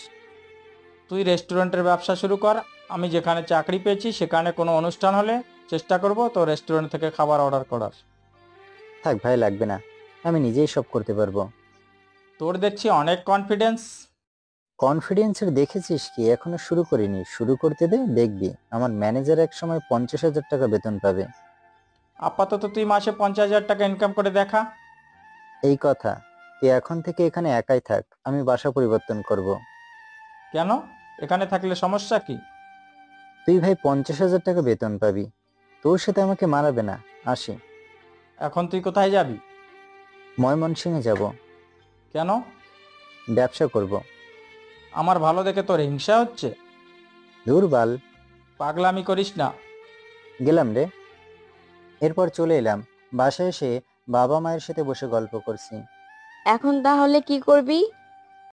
S9: তুই রেস্টুরেন্টের ব্যবসা শুরু কর। আমি যেখানে চাকরি পেয়েছি সেখানে কোনো অনুষ্ঠান হলে চেষ্টা করব তো রেস্টুরেন্ট থেকে খাবার অর্ডার করার।
S2: থাক ভাই, লাগবে না, আমি নিজেই সব করতে পারবো।
S9: তোর দেখছি অনেক কনফিডেন্স।
S2: কনফিডেন্সের দেখেছিস কি? এখনো শুরু করিনি, শুরু করতে দে, দেখবি আমার ম্যানেজার এক সময় 50,000 টাকা বেতন পাবে।
S9: আপাতত তুই মাসে 50,000 টাকা ইনকাম করে দেখা।
S2: এই কথা, তুই এখন থেকে এখানে একাই থাক, আমি বাসা পরিবর্তন করব।
S9: কেন? এখানে থাকলে সমস্যা কি?
S2: তুই ভাই 50,000 টাকা বেতন পাবি, তোর সাথে আমাকে মানাবে না। আসি।
S9: এখন তুই কোথায় যাবি?
S2: ময়মনসিংহে যাব।
S9: কেন?
S2: ব্যবসা করব।
S9: আমার ভালো দেখে তোর হিংসা হচ্ছে?
S2: দুর্বাল।
S9: পাগলামি করিস না।
S2: গেলাম রে। এরপর চলে এলাম। বাসায় এসে বাবা মায়ের সাথে বসে গল্প করছি।
S12: এখন তাহলে কি করবি?